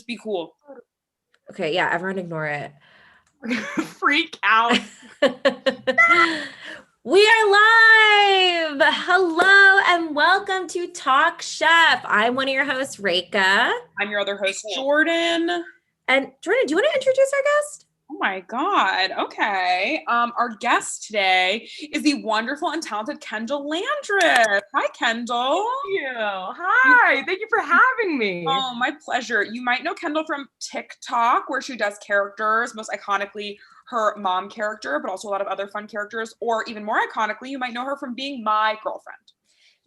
Just be cool. Okay, yeah, everyone ignore it. We're gonna freak out. We are live. Hello and welcome to Talk Chef. I'm one of your hosts, Reka. I'm your other host, Jordan. And Jordan, do you want to introduce our guest? Oh my God. Okay. Our guest today is the wonderful and talented Kendall Landreth. Hi, Kendall. Thank you. Hi. Thank you for having me. Oh, my pleasure. You might know Kendall from TikTok, where she does characters, most iconically her mom character, but also a lot of other fun characters. Or even more iconically, you might know her from being my girlfriend.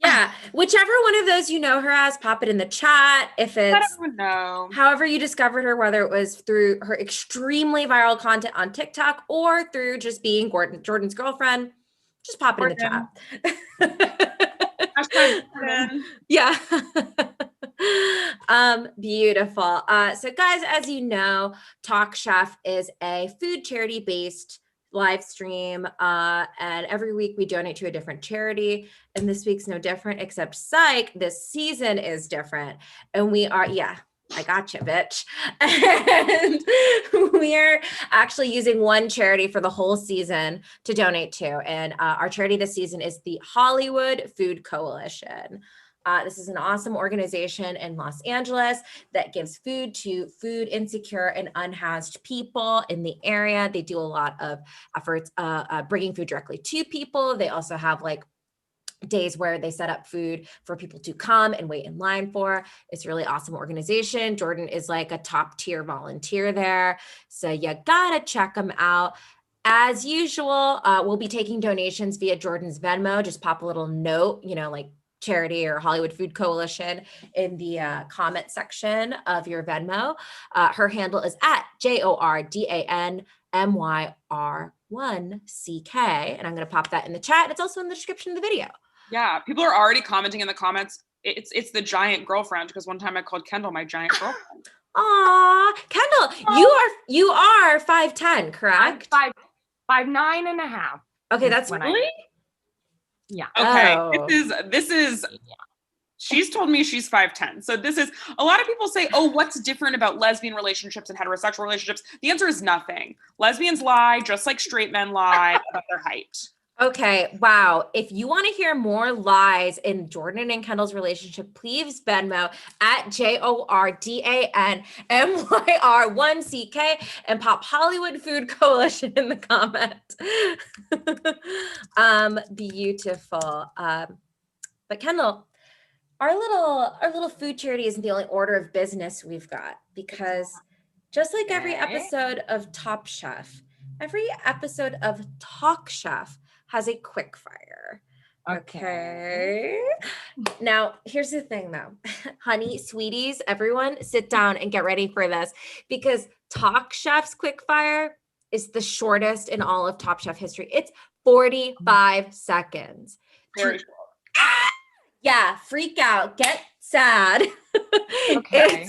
Yeah, whichever one of those you know her as, pop it in the chat. If it's I don't know. However you discovered her, whether it was through her extremely viral content on TikTok or through just being Jordan's girlfriend, just pop it in the chat. Yeah. Beautiful. So guys, as you know, Talk Chef is a food charity based live stream, and every week we donate to a different charity, and this week's no different, except psych, this season is different, and we are, yeah, I gotcha, bitch. And we are actually using one charity for the whole season to donate to, and our charity this season is the Hollywood Food Coalition. This is an awesome organization in Los Angeles that gives food to food insecure and unhoused people in the area. They do a lot of efforts bringing food directly to people. They also have like days where they set up food for people to come and wait in line for. It's a really awesome organization. Jordan is like a top tier volunteer there. So you gotta check them out. As usual, we'll be taking donations via Jordan's Venmo. Just pop a little note, you know, like charity or Hollywood Food Coalition in the comment section of your Venmo. Her handle is at JORDANMYR1CK. And I'm going to pop that in the chat. It's also in the description of the video. Yeah, people are already commenting in the comments. It's the giant girlfriend, because one time I called Kendall my giant girlfriend. Aw, Kendall, you are 5'10", correct? I'm 5'9.5". Okay, that's really. Yeah. Okay. Oh. This is. She's told me she's 5'10". So this is, a lot of people say, oh, what's different about lesbian relationships and heterosexual relationships? The answer is nothing. Lesbians lie just like straight men lie about their height. Okay, wow. If you want to hear more lies in Jordan and Kendall's relationship, please Venmo at JORDANMYR1CK and pop Hollywood Food Coalition in the comments. Beautiful. But Kendall, our little food charity isn't the only order of business we've got, because just like every episode of Top Chef, every episode of Talk Chef has a quick fire. Okay. Now, here's the thing though. Honey, sweeties, everyone sit down and get ready for this, because Talk Chef's quick fire is the shortest in all of Top Chef history. It's 45 seconds. Very short. Yeah, freak out, get sad. Okay.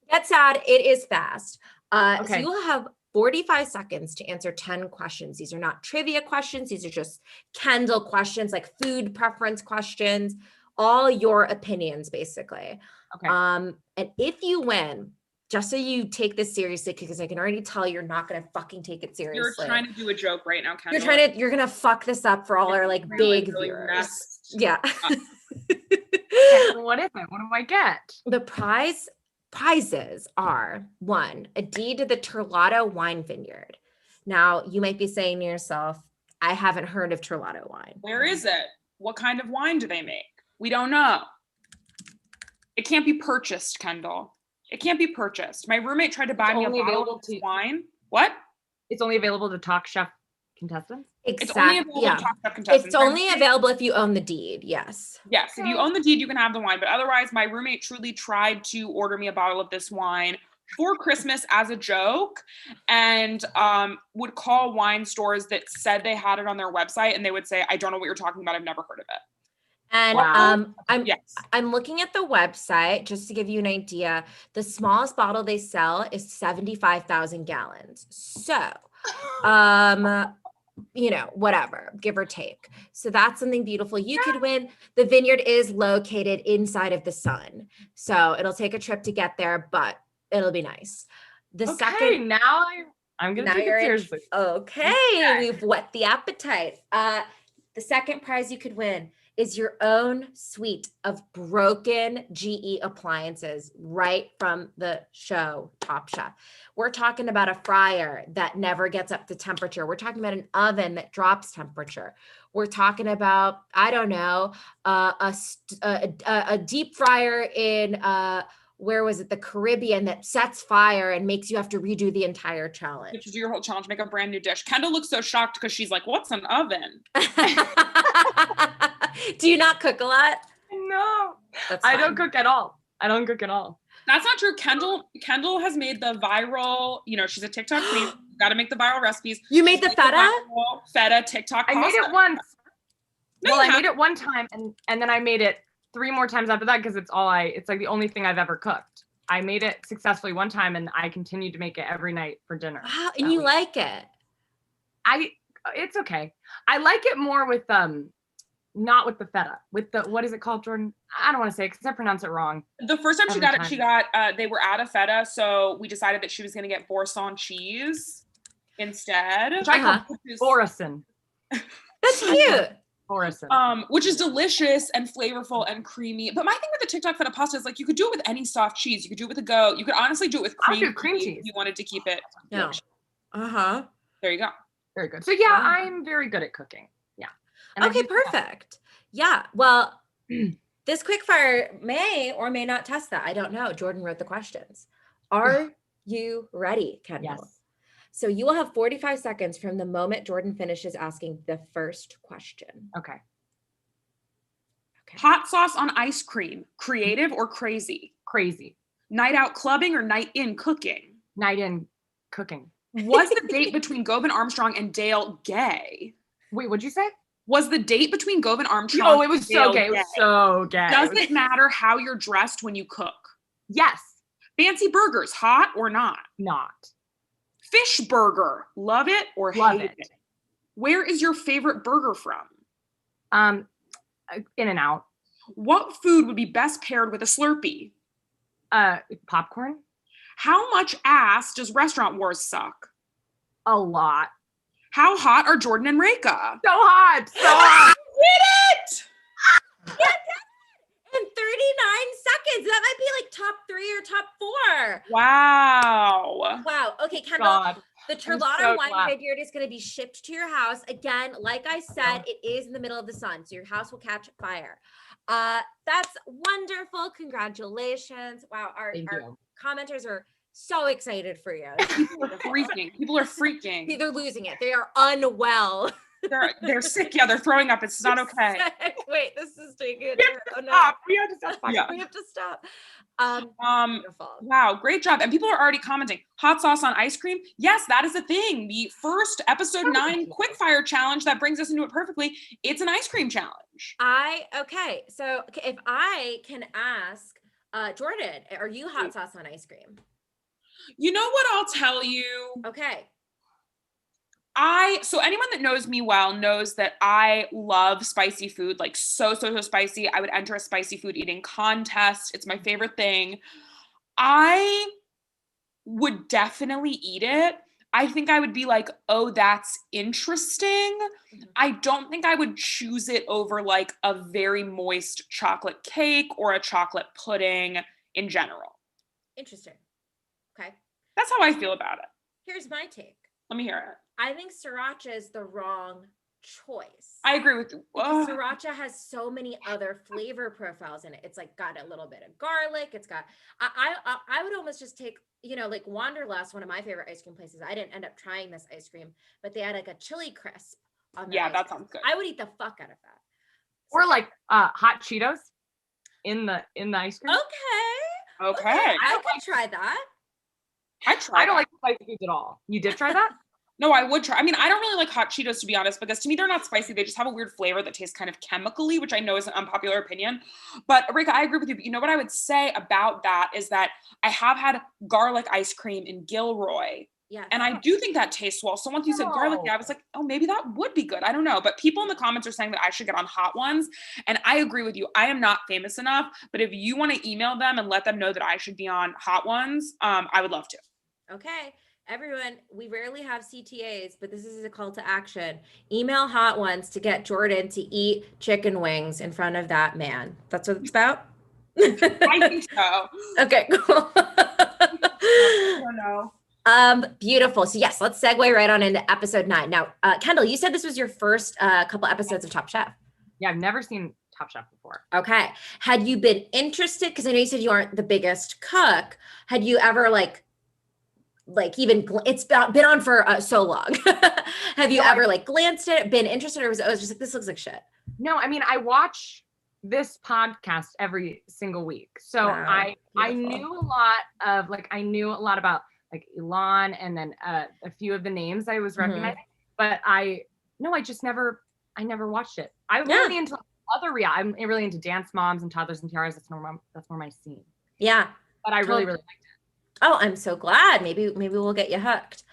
Get sad. It is fast. Okay. So you will have 45 seconds to answer 10 questions. These are not trivia questions. These are just Kendall questions, like food preference questions, all your opinions, basically. Okay. And if you win, just so you take this seriously, because I can already tell you're not going to fucking take it seriously. You're trying to do a joke right now, Kendall. You're going to fuck this up for all our like big viewers. Yeah. What is it? What do I get? The prizes are: 1, a deed to the Terlato wine vineyard. Now, you might be saying to yourself, I haven't heard of Terlato wine. Where is it? What kind of wine do they make? We don't know. It can't be purchased, Kendall. It can't be purchased. My roommate tried to buy me a bottle of wine. What? It's only available to Talk Chef contestants? It's only available to Talk Chef contestants. It's only available if you own the deed, yes. Yes, if you own the deed, you can have the wine. But otherwise, my roommate truly tried to order me a bottle of this wine for Christmas as a joke, and would call wine stores that said they had it on their website, and they would say, I don't know what you're talking about. I've never heard of it. And Wow. I'm looking at the website just to give you an idea. The smallest bottle they sell is 75,000 gallons. So, you know, whatever, give or take. So that's something beautiful you could win. The vineyard is located inside of the sun, so it'll take a trip to get there, but it'll be nice. The Okay, second, now I'm gonna now take you're it in. seriously. Okay, we've whet the appetite. The second prize you could win is your own suite of broken GE appliances right from the show Top Chef. We're talking about a fryer that never gets up to temperature. We're talking about an oven that drops temperature. We're talking about, I don't know, a deep fryer in where was it, the Caribbean, that sets fire and makes you have to redo the entire You challenge. have to do your whole challenge, make a brand new dish. Kendall looks so shocked because she's like, what's an oven? Do you not cook a lot? No, That's I don't fine. cook at all. I don't cook at all. That's not true. Kendall has made the viral, she's a TikTok queen. Got to make the viral recipes. You made the She feta? viral feta TikTok I made pasta. it once. No, Well, you I made it one time and then I made it 3 more times after that because it's like the only thing I've ever cooked. I made it successfully one time and I continued to make it every night for dinner. Wow, and you like it? It's okay. I like it more with not with the feta, with the, what is it called, Jordan? I don't want to say it because I pronounce it wrong. The first time Every she got they were out of feta, so we decided that she was going to get Boursin cheese instead. Which I call Boursin. That's cute. Boursin. Which is delicious and flavorful and creamy. But my thing with the TikTok feta pasta is like you could do it with any soft cheese. You could do it with a goat. You could honestly do it with I'll cream, do cream cheese. if you wanted to keep it. No. Uh-huh. There you go. Very good. So yeah, Wow. I'm very good at cooking. Yeah. And Okay, perfect. Yeah. Well, this quickfire may or may not test that. I don't know. Jordan wrote the questions. Are you ready, Kendall? Yes. So you will have 45 seconds from the moment Jordan finishes asking the first question. Okay. Hot sauce on ice cream, creative or crazy? Crazy. Night out clubbing or night in cooking? Night in cooking. Was the date between Govan Armstrong and Dale gay? Wait, what'd you say? Was the date between Govan Armstrong Oh, it was and Dale so gay. It was so gay. Does it matter how you're dressed when you cook? Yes. Fancy burgers, hot or not? Not. Fish burger, love it or Love hate it. it? Where is your favorite burger from? In and out. What food would be best paired with a Slurpee? Popcorn. How much ass does Restaurant Wars suck? A lot. How hot are Jordan and Reka? So hot. So hot. Did it! In 39 seconds. That might be like top 3 or top 4. Wow. Wow. Okay, Kendall. God. The I'm Terlada so wine glad. vineyard is going to be shipped to your house. Again, like I said, it is in the middle of the sun, so your house will catch fire. That's wonderful. Congratulations. Wow, our Thank you. commenters are so excited for you. People are freaking. People are freaking. They're losing it. They are unwell. They're sick. Yeah, they're throwing up. It's not okay. Wait, this is taking it. We have to stop. We have to stop. Yeah. We have to stop. Beautiful. Wow, great job. And people are already commenting. Hot sauce on ice cream? Yes, that is a thing. The first episode 9 quickfire challenge that brings us into it perfectly. It's an ice cream challenge. Okay. So if I can ask Jordan, are you hot sauce on ice cream? You know what I'll tell you? Okay. So anyone that knows me well knows that I love spicy food, like so spicy. I would enter a spicy food eating contest. It's my favorite thing. I would definitely eat it. I think I would be like, oh, that's interesting. I don't think I would choose it over like a very moist chocolate cake or a chocolate pudding in general. Interesting. Okay. That's how I feel about it. Here's my take. Let me hear it. I think sriracha is the wrong choice. I agree with you. Because sriracha has so many other flavor profiles in it. It's like got a little bit of garlic. It's got, I would almost just take, like Wanderlust, one of my favorite ice cream places. I didn't end up trying this ice cream, but they had like a chili crisp on their ice that cream. sounds good. I would eat the fuck out of that. Or like hot Cheetos in the ice cream. Okay. I could try that. I don't like spicy foods at all. You did try that? No, I would try. I mean, I don't really like hot Cheetos, to be honest, because to me, they're not spicy. They just have a weird flavor that tastes kind of chemically, which I know is an unpopular opinion. But Rika, I agree with you. But you know what I would say about that is that I have had garlic ice cream in Gilroy Yes. And I do think that tastes well. So once you said garlic, I was like, oh, maybe that would be good. I don't know. But people in the comments are saying that I should get on hot ones. And I agree with you. I am not famous enough. But if you want to email them and let them know that I should be on hot ones, I would love to. Okay. Everyone, we rarely have CTAs, but this is a call to action. Email hot ones to get Jordan to eat chicken wings in front of that man. That's what it's about? I think so. Okay, cool. I don't know. Beautiful. So yes, let's segue right on into episode 9. Now, Kendall, you said this was your first couple episodes of Top Chef. Yeah, I've never seen Top Chef before. Okay. Had you been interested? Because I know you said you aren't the biggest cook. Had you ever even it's been on for so long. Have you ever glanced at it, been interested, or was it just like, this looks like shit? No, I mean, I watch this podcast every single week. So Wow, I knew a lot of I knew a lot about Elon and then a few of the names I was recognizing, but I never watched it. I'm really into other I'm really into Dance Moms and Toddlers and Tiaras. That's more my scene. Yeah. But I really liked it. Oh, I'm so glad. Maybe we'll get you hooked.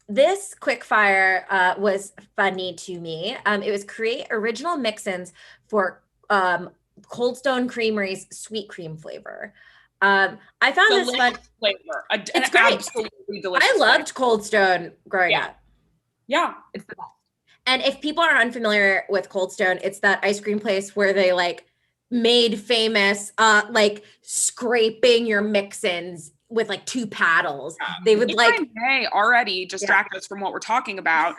This quickfire was funny to me. It was create original mix-ins for Cold Stone Creamery's sweet cream flavor. I found this fun flavor. It's great. Absolutely delicious. I loved Cold Stone growing up. Yeah, it's the best. And if people are unfamiliar with Cold Stone, it's that ice cream place where they made famous scraping your mix-ins with 2 paddles. They would if I may already distract us from what we're talking about.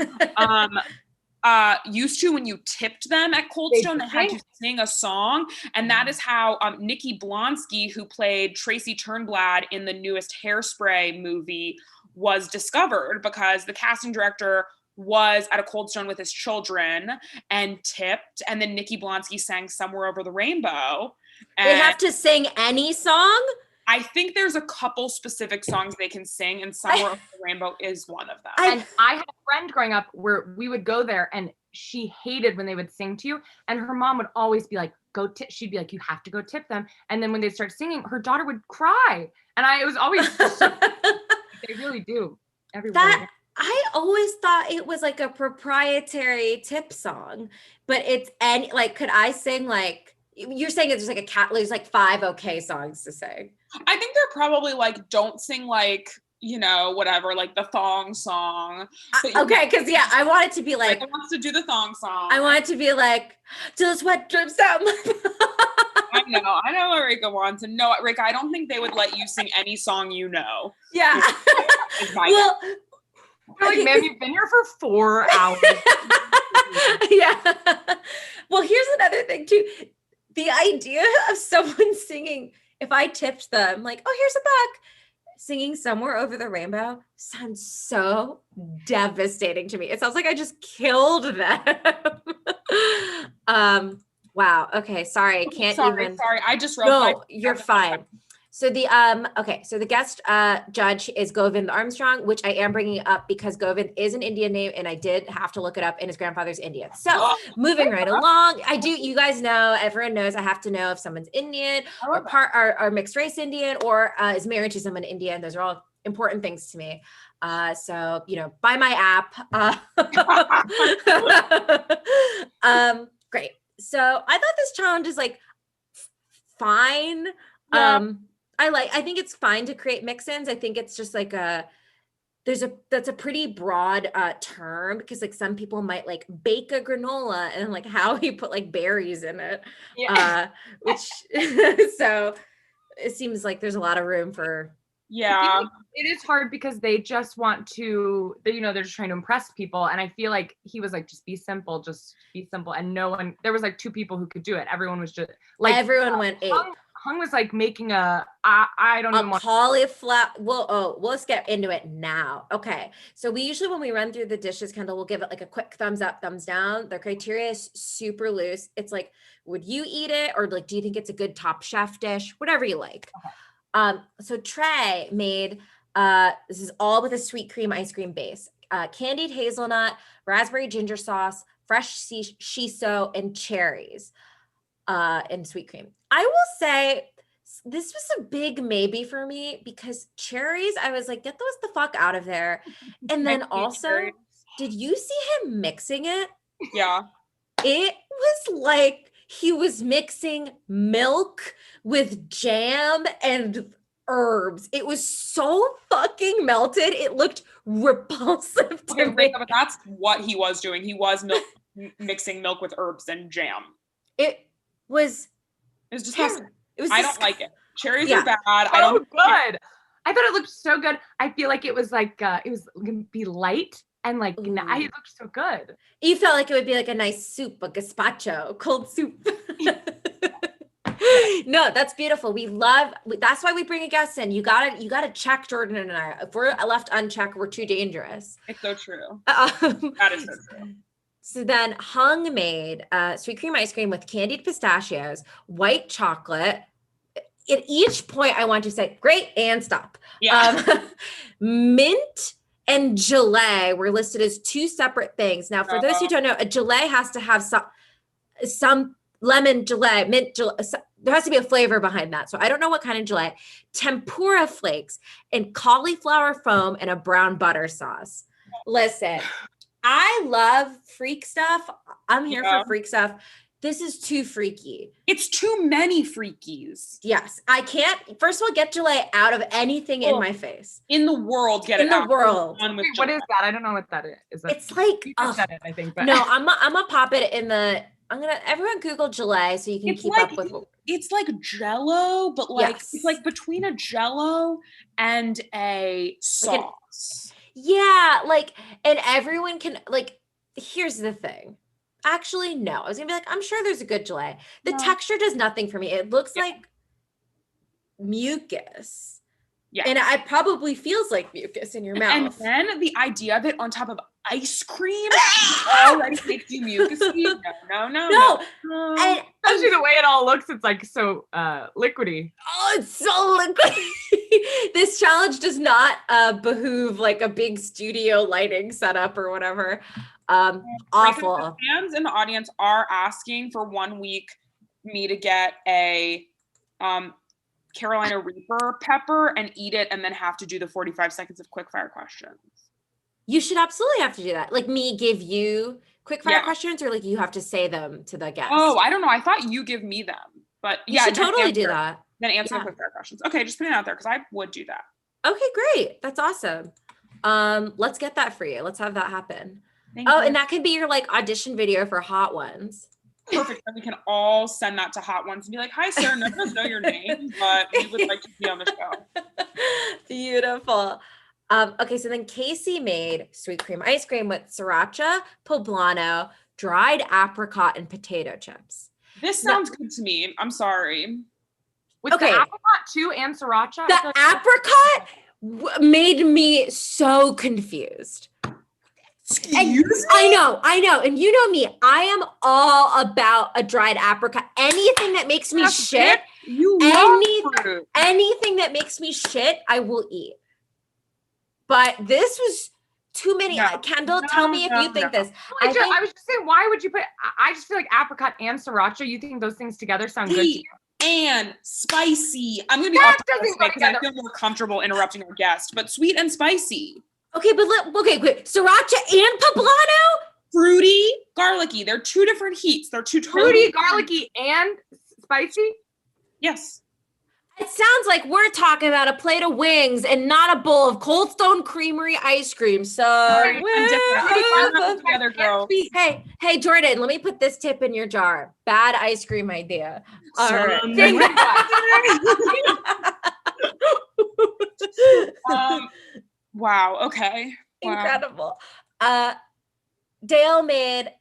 Used to, when you tipped them at Cold Stone, they had to sing a song, and that is how Nikki Blonsky, who played Tracy Turnblad in the newest Hairspray movie, was discovered, because the casting director was at a Cold Stone with his children and tipped, and then Nikki Blonsky sang Somewhere Over the Rainbow. And they have to sing any song? I think there's a couple specific songs they can sing, and Somewhere Over the Rainbow is one of them. And I had a friend growing up where we would go there, and she hated when they would sing to you, and her mom would always be like, go tip. She'd be like, you have to go tip them. And then when they'd start singing, her daughter would cry. And it was always, they really do. Everywhere. I always thought it was a proprietary tip song, but it's could I sing you're saying it's just there's 5 okay songs to sing. I think they're probably don't sing whatever, the thong song. Okay, because I want it to be I wants to do the thong song. I want it to be till the sweat drips down my I know what Rika wants. And no, Rika, I don't think they would let you sing any song you know. Yeah. Well, man, you've been here for 4 hours. Yeah. Well, here's another thing too. The idea of someone singing, if I tipped them, oh, here's a buck, singing Somewhere Over the Rainbow sounds so devastating to me. It sounds like I just killed them. Wow. Okay. Sorry. Sorry. I just wrote. No, you're fine. So the guest judge is Govind Armstrong, which I am bringing up because Govind is an Indian name, and I did have to look it up, and his grandfather's Indian. So moving right along, you guys know, everyone knows I have to know if someone's Indian or mixed race Indian or is married to someone Indian. Those are all important things to me. So, buy my app. Great. So I thought this challenge is fine. Yeah. I think it's fine to create mix-ins. I think it's just that's a pretty broad term, because some people might bake a granola and Howie put berries in it. Yeah. Which so it seems there's a lot of room for. Yeah. It is hard because they just want to, they're just trying to impress people. And I feel he was just be simple. And no one, there was 2 people who could do it. Everyone was just everyone went 8. Hung was making I don't even want cauliflower. Well, let's get into it now. Okay. So we usually, when we run through the dishes, Kendall, we'll give it a quick thumbs up, thumbs down. The criteria is super loose. It's would you eat it? Or do you think it's a good Top Chef dish? Whatever you like. Okay. So Trey made, this is all with a sweet cream ice cream base, candied hazelnut, raspberry ginger sauce, fresh shiso, and cherries. And sweet cream. I will say this was a big maybe for me because cherries, I was like, get those the fuck out of there. And then also, cherries. did you see him mixing it? Yeah. It was like he was mixing milk with jam and herbs. It was so fucking melted. It looked repulsive to Okay, me. Rika, but that's what he was doing. He was mixing milk with herbs and jam. It was disgusting. It was I don't like it. Cherries are bad. So I don't good. I thought it looked so good. I feel like it was like it was gonna be light and like it looked so good. You felt like it would be like a nice soup, a gazpacho, cold soup. No, that's beautiful. That's why we bring a guest in. You gotta check Jordan and I. If we're left unchecked, we're too dangerous. It's so true. That is so true. So then Hung made sweet cream ice cream with candied pistachios, white chocolate. At each point I want to say, great, and stop. Yeah. Mint and gelée were listed as two separate things. Now, for those who don't know, a gelée has to have some lemon gelée, mint gelée. There has to be a flavor behind that. So I don't know what kind of gelée. Tempura flakes and cauliflower foam and a brown butter sauce. Listen, I love freak stuff. I'm here for freak stuff. This is too freaky. It's too many freakies. Yes. I can't, first of all, get gelée out of anything in my face. In the world, get in it the out. world. Wait, what is that? I don't know what that is. It's like, you said it, I think. But. No, I'm gonna pop it in the, everyone Google gelée so you can keep up with. It's like Jell-O, but like, Yes. it's like between a Jell-O and a sauce. Yeah, like, and everyone can, like, here's the thing. Actually, no. I was gonna be like, I'm sure there's a good gelée. The texture does nothing for me. It looks like mucus. Yeah. And it probably feels like mucus in your mouth. And then the idea of it on top of ice cream already makes you mucusy. No. And especially the way it all looks, it's like so liquidy. Oh, it's so liquidy. This challenge does not behoove like a big studio lighting setup or whatever. Awful. The fans in the audience are asking for 1 week me to get a Carolina Reaper pepper and eat it and then have to do the 45 seconds of quick fire questions. You should absolutely have to do that. Like me give you quick fire questions, or like you have to say them to the guest. Oh, I don't know. I thought you give me them, but you should totally do that. Then answer the quick fire questions. Okay, just put it out there because I would do that. Okay, great. That's awesome. Let's get that for you. Let's have that happen. Thank you. And that could be your like audition video for Hot Ones. Perfect. And we can all send that to Hot Ones and be like, "Hi, sir. None of us know your name, but we would like to be on the show." Beautiful. Okay, so then Casey made sweet cream ice cream with sriracha, poblano, dried apricot, and potato chips. This sounds good to me. I'm sorry. With the apricot too and sriracha? The apricot made me so confused. I know. And you know me, I am all about a dried apricot. Anything that makes me shit, anything that makes me shit, I will eat. But this was too many. Kendall, tell me if you think this. I was just saying, why would you put, I just feel like apricot and sriracha, you think those things together sound good to you? And spicy. I'm going to be off because I feel more comfortable interrupting our guest, but sweet and spicy. Okay, but wait. Sriracha and poblano? Fruity, garlicky. They're two different heats. They're two fruity, garlicky, and spicy? Yes. It sounds like we're talking about a plate of wings and not a bowl of Cold Stone Creamery ice cream. So, together, girl. Hey, Jordan, let me put this tip in your jar. Bad ice cream idea. All right. Wow. Okay. Wow. Incredible. Dale made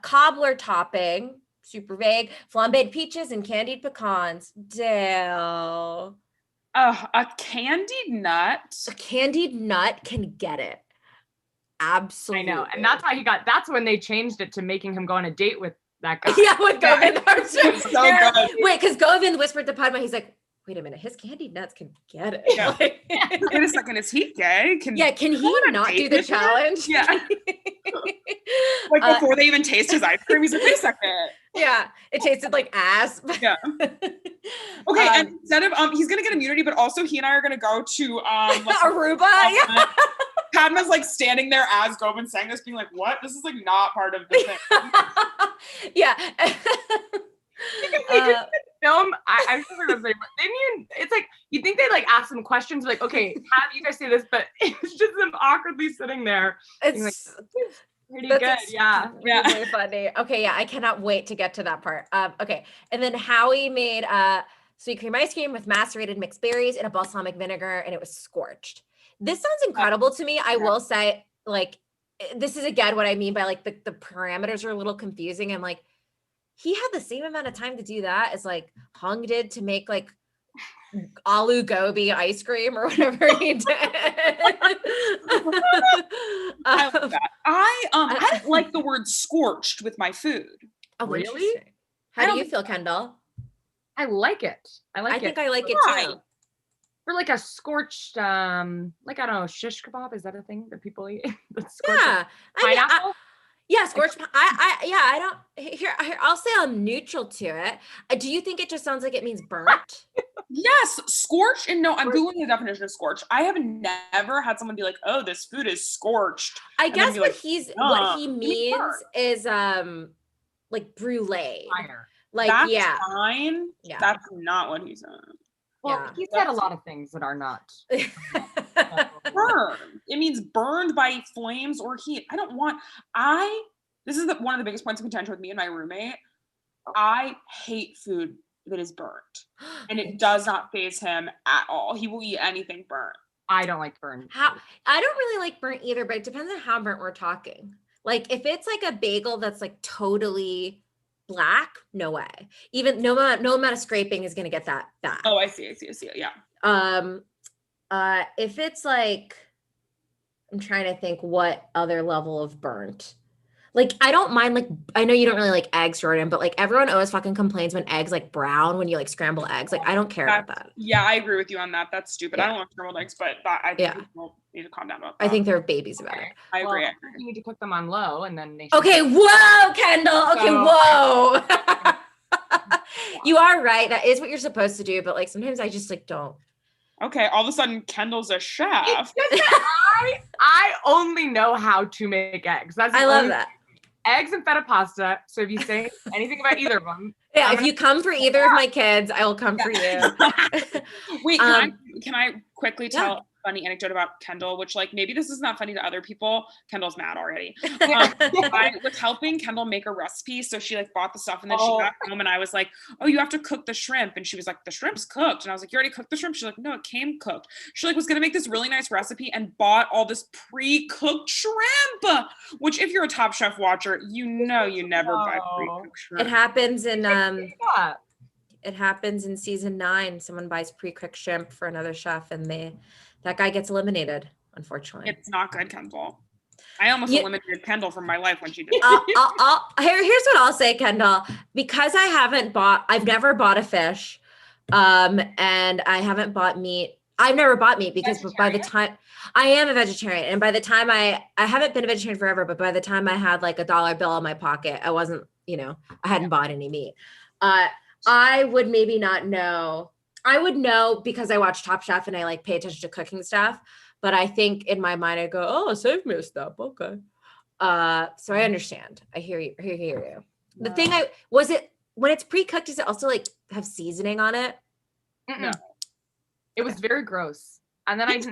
cobbler topping. Super vague. Flambéed peaches and candied pecans. Dale. A candied nut. A candied nut can get it. Absolutely. I know. And that's when they changed it to making him go on a date with that guy. Yeah, with Govind. So good. Wait, because Govind whispered to Padma, he's like, wait a minute, his candied nuts can get it. Yeah. Wait a second, is he gay? Can he not do the challenge? Yeah. Like before they even taste his ice cream, he's like, wait a second. Yeah, it tasted like ass. Yeah. Okay, and instead of he's gonna get immunity, but also he and I are gonna go to like, Aruba. Yeah. Padma's like standing there as Govin's saying this, being like, "What? This is like not part of the thing." Yeah. They just film. I was gonna say, but then it's like you think they like ask them questions, like, okay, have you guys say this, but it's just them awkwardly sitting there. It's like, pretty good. Yeah. Really funny. Okay, yeah, I cannot wait to get to that part. Okay, and then Howie made sweet cream ice cream with macerated mixed berries in a balsamic vinegar, and it was scorched. This sounds incredible to me. I will say, like, this is again what I mean by like the parameters are a little confusing. I'm like, he had the same amount of time to do that as like Hung did to make like aloo gobi ice cream or whatever he did. I love that. I don't like the word scorched with my food. Oh, really? How do you feel, Kendall? I like it. I think I like it too. For like a scorched, like, I don't know, shish kebab, is that a thing that people eat? Yeah. Pineapple? Yeah, scorched. I don't. Here, I'll say I'm neutral to it. Do you think it just sounds like it means burnt? Yes, scorched. And no, I'm Googling the definition of scorched. I have never had someone be like, "Oh, this food is scorched." I guess what he means is like brulee. Fire. Like, that's fine. Yeah, that's not what he said. Well, he said a lot of things that are not. Burned. It means burned by flames or heat. I don't want. This is one of the biggest points of contention with me and my roommate. I hate food that is burnt, and it does not faze him at all. He will eat anything burnt. I don't like burnt. I don't really like burnt either, but it depends on how burnt we're talking. Like if it's like a bagel that's like totally black, no way. Even no amount of scraping is gonna get that bad. Oh, I see. Yeah. If it's like, I'm trying to think what other level of burnt. Like, I don't mind, like, I know you don't really like eggs, Jordan, but like everyone always fucking complains when eggs like brown when you like scramble eggs. Like, I don't care about that. Yeah, I agree with you on that. That's stupid. I don't want scrambled eggs, but I think people need to calm down about that. I think they're babies about it. I agree. You need to cook them on low and then they Okay, whoa, Kendall. Okay, whoa. You are right. That is what you're supposed to do, but like sometimes I just like don't. Okay, all of a sudden Kendall's a chef. I only know how to make eggs. I love that. Eggs and feta pasta. So if you say anything about either of them. Yeah, if you come for either of my kids, I will come for you. Wait, can I quickly tell a funny anecdote about Kendall, which like maybe this is not funny to other people. Kendall's mad already. I was helping Kendall make a recipe. So she like bought the stuff and then she got home and I was like, "Oh, you have to cook the shrimp." And she was like, "The shrimp's cooked." And I was like, "You already cooked the shrimp?" She's like, "No, it came cooked." She like was gonna make this really nice recipe and bought all this pre-cooked shrimp, which if you're a Top Chef watcher, you know you never buy pre-cooked shrimp. It happens in season 9. Someone buys pre-cooked shrimp for another chef and that guy gets eliminated, unfortunately. It's not good, Kendall. I almost eliminated Kendall from my life when she did. Here's what I'll say, Kendall. Because I've never bought a fish, and I haven't bought meat. I've never bought meat because by the time I am a vegetarian, and by the time I haven't been a vegetarian forever, but by the time I had like $1 bill in my pocket, I wasn't, I hadn't bought any meat. I would maybe not know. I would know because I watch Top Chef and I like pay attention to cooking stuff. But I think in my mind I go, "Oh, save me a step." Okay. So I understand. I hear you. Wow. The thing when it's pre-cooked, does it also like have seasoning on it? No. It was very gross. And then it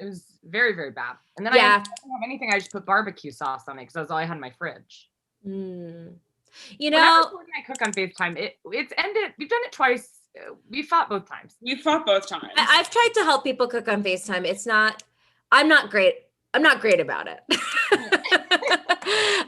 was very, very bad. And then I didn't have anything. I just put barbecue sauce on it because that's all I had in my fridge. Whenever I cook on FaceTime, it's ended. We've done it twice. We fought both times. I've tried to help people cook on FaceTime. I'm not great about it.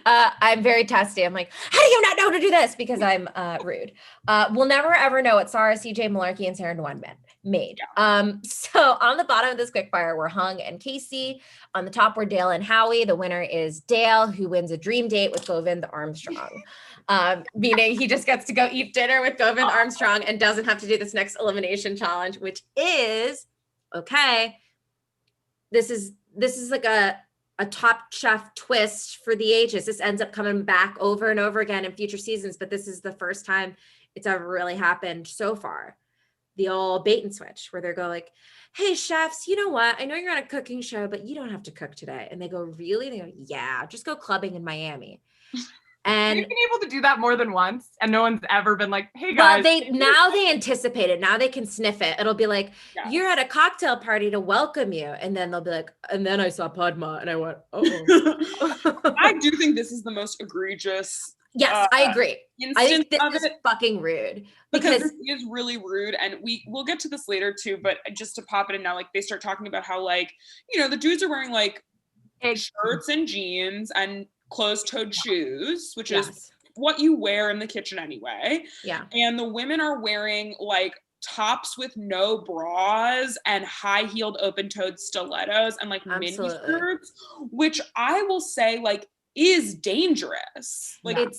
I'm very testy. I'm like, how do you not know how to do this? Because I'm rude. We'll never ever know what Sarah, CJ, Malarkey, and Sarah Nguyen made. Yeah. So on the bottom of this quickfire were Hung and Casey. On the top were Dale and Howie. The winner is Dale, who wins a dream date with Govind Armstrong. Meaning he just gets to go eat dinner with Govind Armstrong and doesn't have to do this next elimination challenge, which is okay. This is like a Top Chef twist for the ages. This ends up coming back over and over again in future seasons, but this is the first time it's ever really happened so far. the old bait and switch where they go like, hey chefs, you know what? I know you're on a cooking show, but you don't have to cook today. And they go, really? They go, yeah, just go clubbing in Miami. And you've been able to do that more than once, and no one's ever been like, hey well, guys. they anticipate it. Now they can sniff it. It'll be like, Yes. you're at a cocktail party to welcome you. And then they'll be like, and then I saw Padma and I went, oh. I do think this is the most egregious Yes, I agree. I think instance of this is it, fucking rude because because this is really rude, and we'll get to this later too, but just to pop it in now, like they start talking about how like, you know, the dudes are wearing like shirts and jeans and closed-toed shoes, which is what you wear in the kitchen anyway. Yeah. And the women are wearing like tops with no bras and high-heeled open-toed stilettos and like mini skirts, which I will say like is dangerous. Like it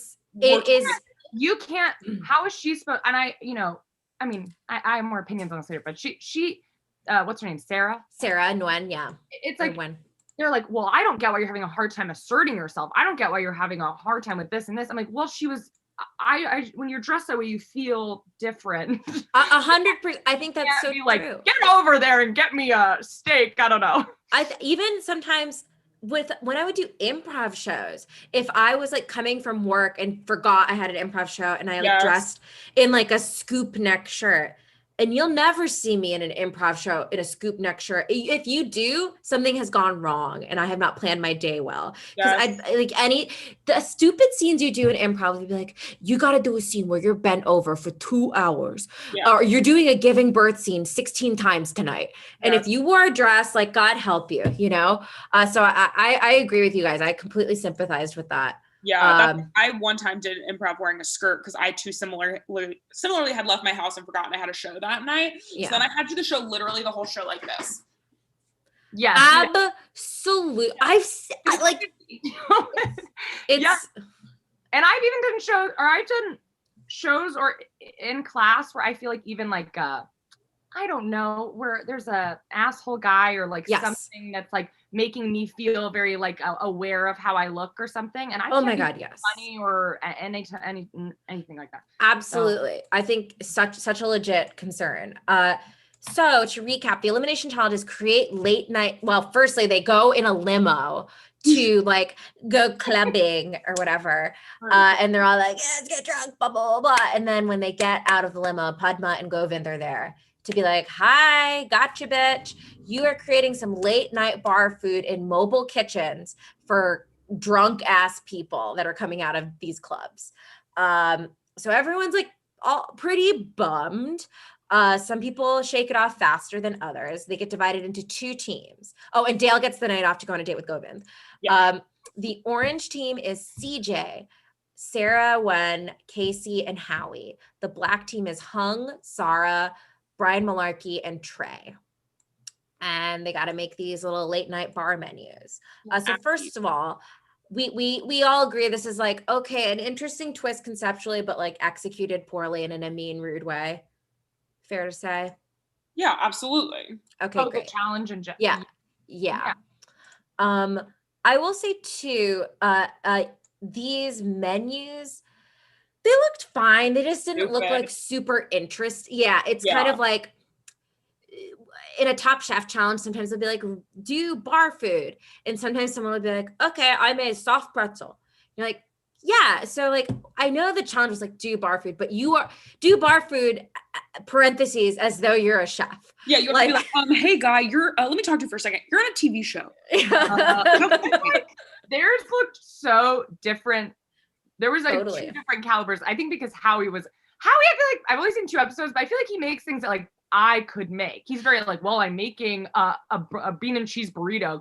is. You can't, how is she supposed, and I, you know, I mean, I have more opinions on this later, but she what's her name? Sarah Nguyen, yeah. It's like, they're like, well, I don't get why you're having a hard time asserting yourself. I don't get why you're having a hard time with this and this. I'm like, well, she was, I when you're dressed that way, you feel different. 100%. I think that's so be true. Like, get over there and get me a steak. I don't know. Even sometimes when I would do improv shows, if I was like coming from work and forgot I had an improv show and I like dressed in like a scoop neck shirt, and you'll never see me in an improv show in a scoop neck shirt. If you do, something has gone wrong and I have not planned my day well. Because the stupid scenes you do in improv, you'd be like, you got to do a scene where you're bent over for 2 hours, or you're doing a giving birth scene 16 times tonight. And if you wore a dress, like God help you, you know? So I agree with you guys. I completely sympathized with that. Yeah, I one time did improv wearing a skirt because I too similarly had left my house and forgotten I had a show that night. Yeah. So then I had to do the show, literally the whole show like this. Yeah, absolutely. I've like it's and I've even done shows or in class where I feel like even like I don't know, where there's a asshole guy or like something that's like making me feel very like aware of how I look or something. And I oh my God, yes. funny or anything like that. Absolutely. So. I think such a legit concern. So to recap, the elimination challenges create late night. Well, firstly, they go in a limo to like go clubbing or whatever. And they're all like, let's get drunk, blah, blah, blah, blah. And then when they get out of the limo, Padma and Govind are there to be like, hi, gotcha, bitch. You are creating some late night bar food in mobile kitchens for drunk ass people that are coming out of these clubs. So everyone's like all pretty bummed. Some people shake it off faster than others. They get divided into 2 teams. Oh, and Dale gets the night off to go on a date with Govind. Yeah. The orange team is CJ, Sarah, Wen, Casey, and Howie. The black team is Hung, Sarah, Brian Malarkey, and Trey. And they got to make these little late night bar menus. So first of all, we all agree this is like, okay, an interesting twist conceptually, but like executed poorly and in a mean, rude way. Fair to say? Yeah, absolutely. Okay, great. The challenge and yeah. I will say too, these menus, they looked fine. They just didn't look like super interesting. Yeah, it's kind of like in a Top Chef challenge, sometimes they'll be like, do bar food. And sometimes someone will be like, okay, I made a soft pretzel. You're like, yeah. So like, I know the challenge was like, do bar food, but do bar food, parentheses, as though you're a chef. Yeah, you have to be like, hey guy, let me talk to you for a second. You're on a TV show. Theirs looked so different. There was like totally 2 different calibers. I think because Howie, I feel like I've only seen 2 episodes, but I feel like he makes things that like I could make. He's very like, well, I'm making a bean and cheese burrito.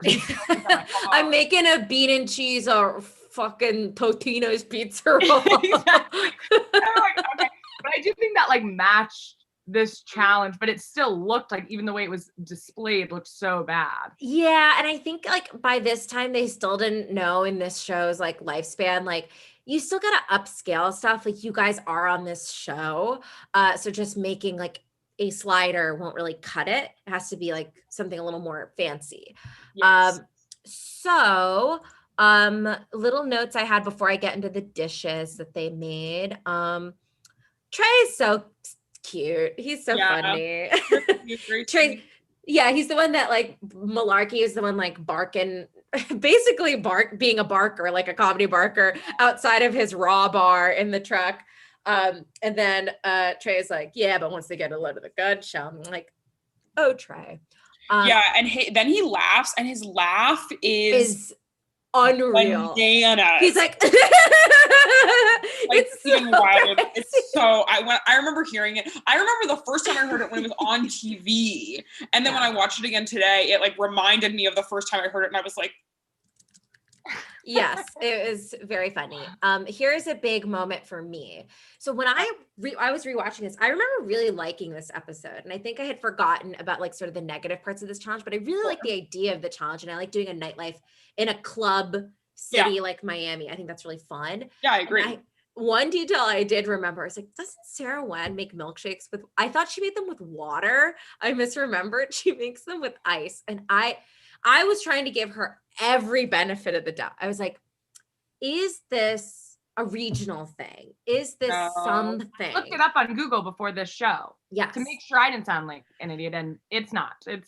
I'm making a bean and cheese or fucking Totino's pizza roll. Exactly. Like, okay. But I do think that like matched this challenge, but it still looked like, even the way it was displayed looked so bad. Yeah, and I think like by this time they still didn't know in this show's like lifespan, like you still gotta upscale stuff. Like you guys are on this show, so just making like a slider won't really cut it. It has to be like something a little more fancy. Yes. So little notes I had before I get into the dishes that they made. Trey is so cute. He's so Yeah. funny. Very Trey, sweet. yeah, he's the one that like Malarkey is the one like barking, basically being a barker, like a comedy barker outside of his raw bar in the truck. And then Trey is like, yeah, but once they get a load of the gun shell, I'm like, oh, Trey. Yeah, and then he laughs, and his laugh is unreal. Bananas. He's like, it's so even wilder. crazy. It's so I remember hearing it. I remember the first time I heard it when it was on TV, and then when I watched it again today, it like reminded me of the first time I heard it, and I was like, yes, it was very funny. Here's a big moment for me. So when I was rewatching this, I remember really liking this episode, and I think I had forgotten about like sort of the negative parts of this challenge, but I really like the idea of the challenge, and I like doing a nightlife in a club city like Miami. I think that's really fun. Yeah, I agree. One detail I did remember is like, doesn't Sarah Wen make milkshakes with? I thought she made them with water. I misremembered. She makes them with ice, and I was trying to give her every benefit of the doubt. I was like, is this a regional thing? Is this something? I looked it up on Google before this show. Yes. To make sure I didn't sound like an idiot, and it's not. And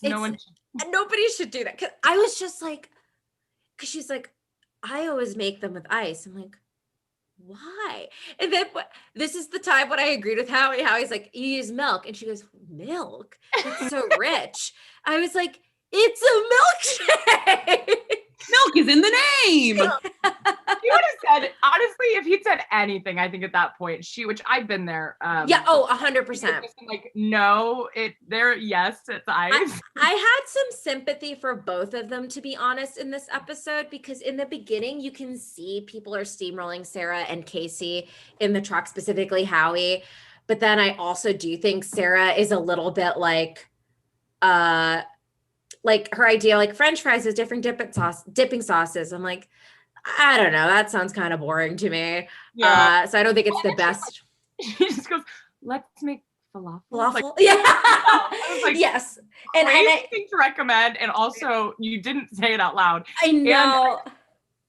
nobody should do that. Cause I was just like, cause she's like, I always make them with ice. I'm like, why? And then this is the time when I agreed with Howie. Howie's like, you use milk. And she goes, milk? It's so rich. I was like, it's a milkshake. Milk is in the name. He would have said, honestly, if he'd said anything, I think at that point, which I've been there. Yeah. Oh, 100%. Like, no, yes, it's ice. I had some sympathy for both of them, to be honest, in this episode, because in the beginning, you can see people are steamrolling Sarah and Casey in the truck, specifically Howie. But then I also do think Sarah is a little bit like her idea, like French fries with different dipping sauces. I'm like, I don't know. That sounds kind of boring to me. Yeah. So I don't think it's the best. She just goes, let's make falafel. Like, like, yes. And I think to recommend. And also you didn't say it out loud. I know. And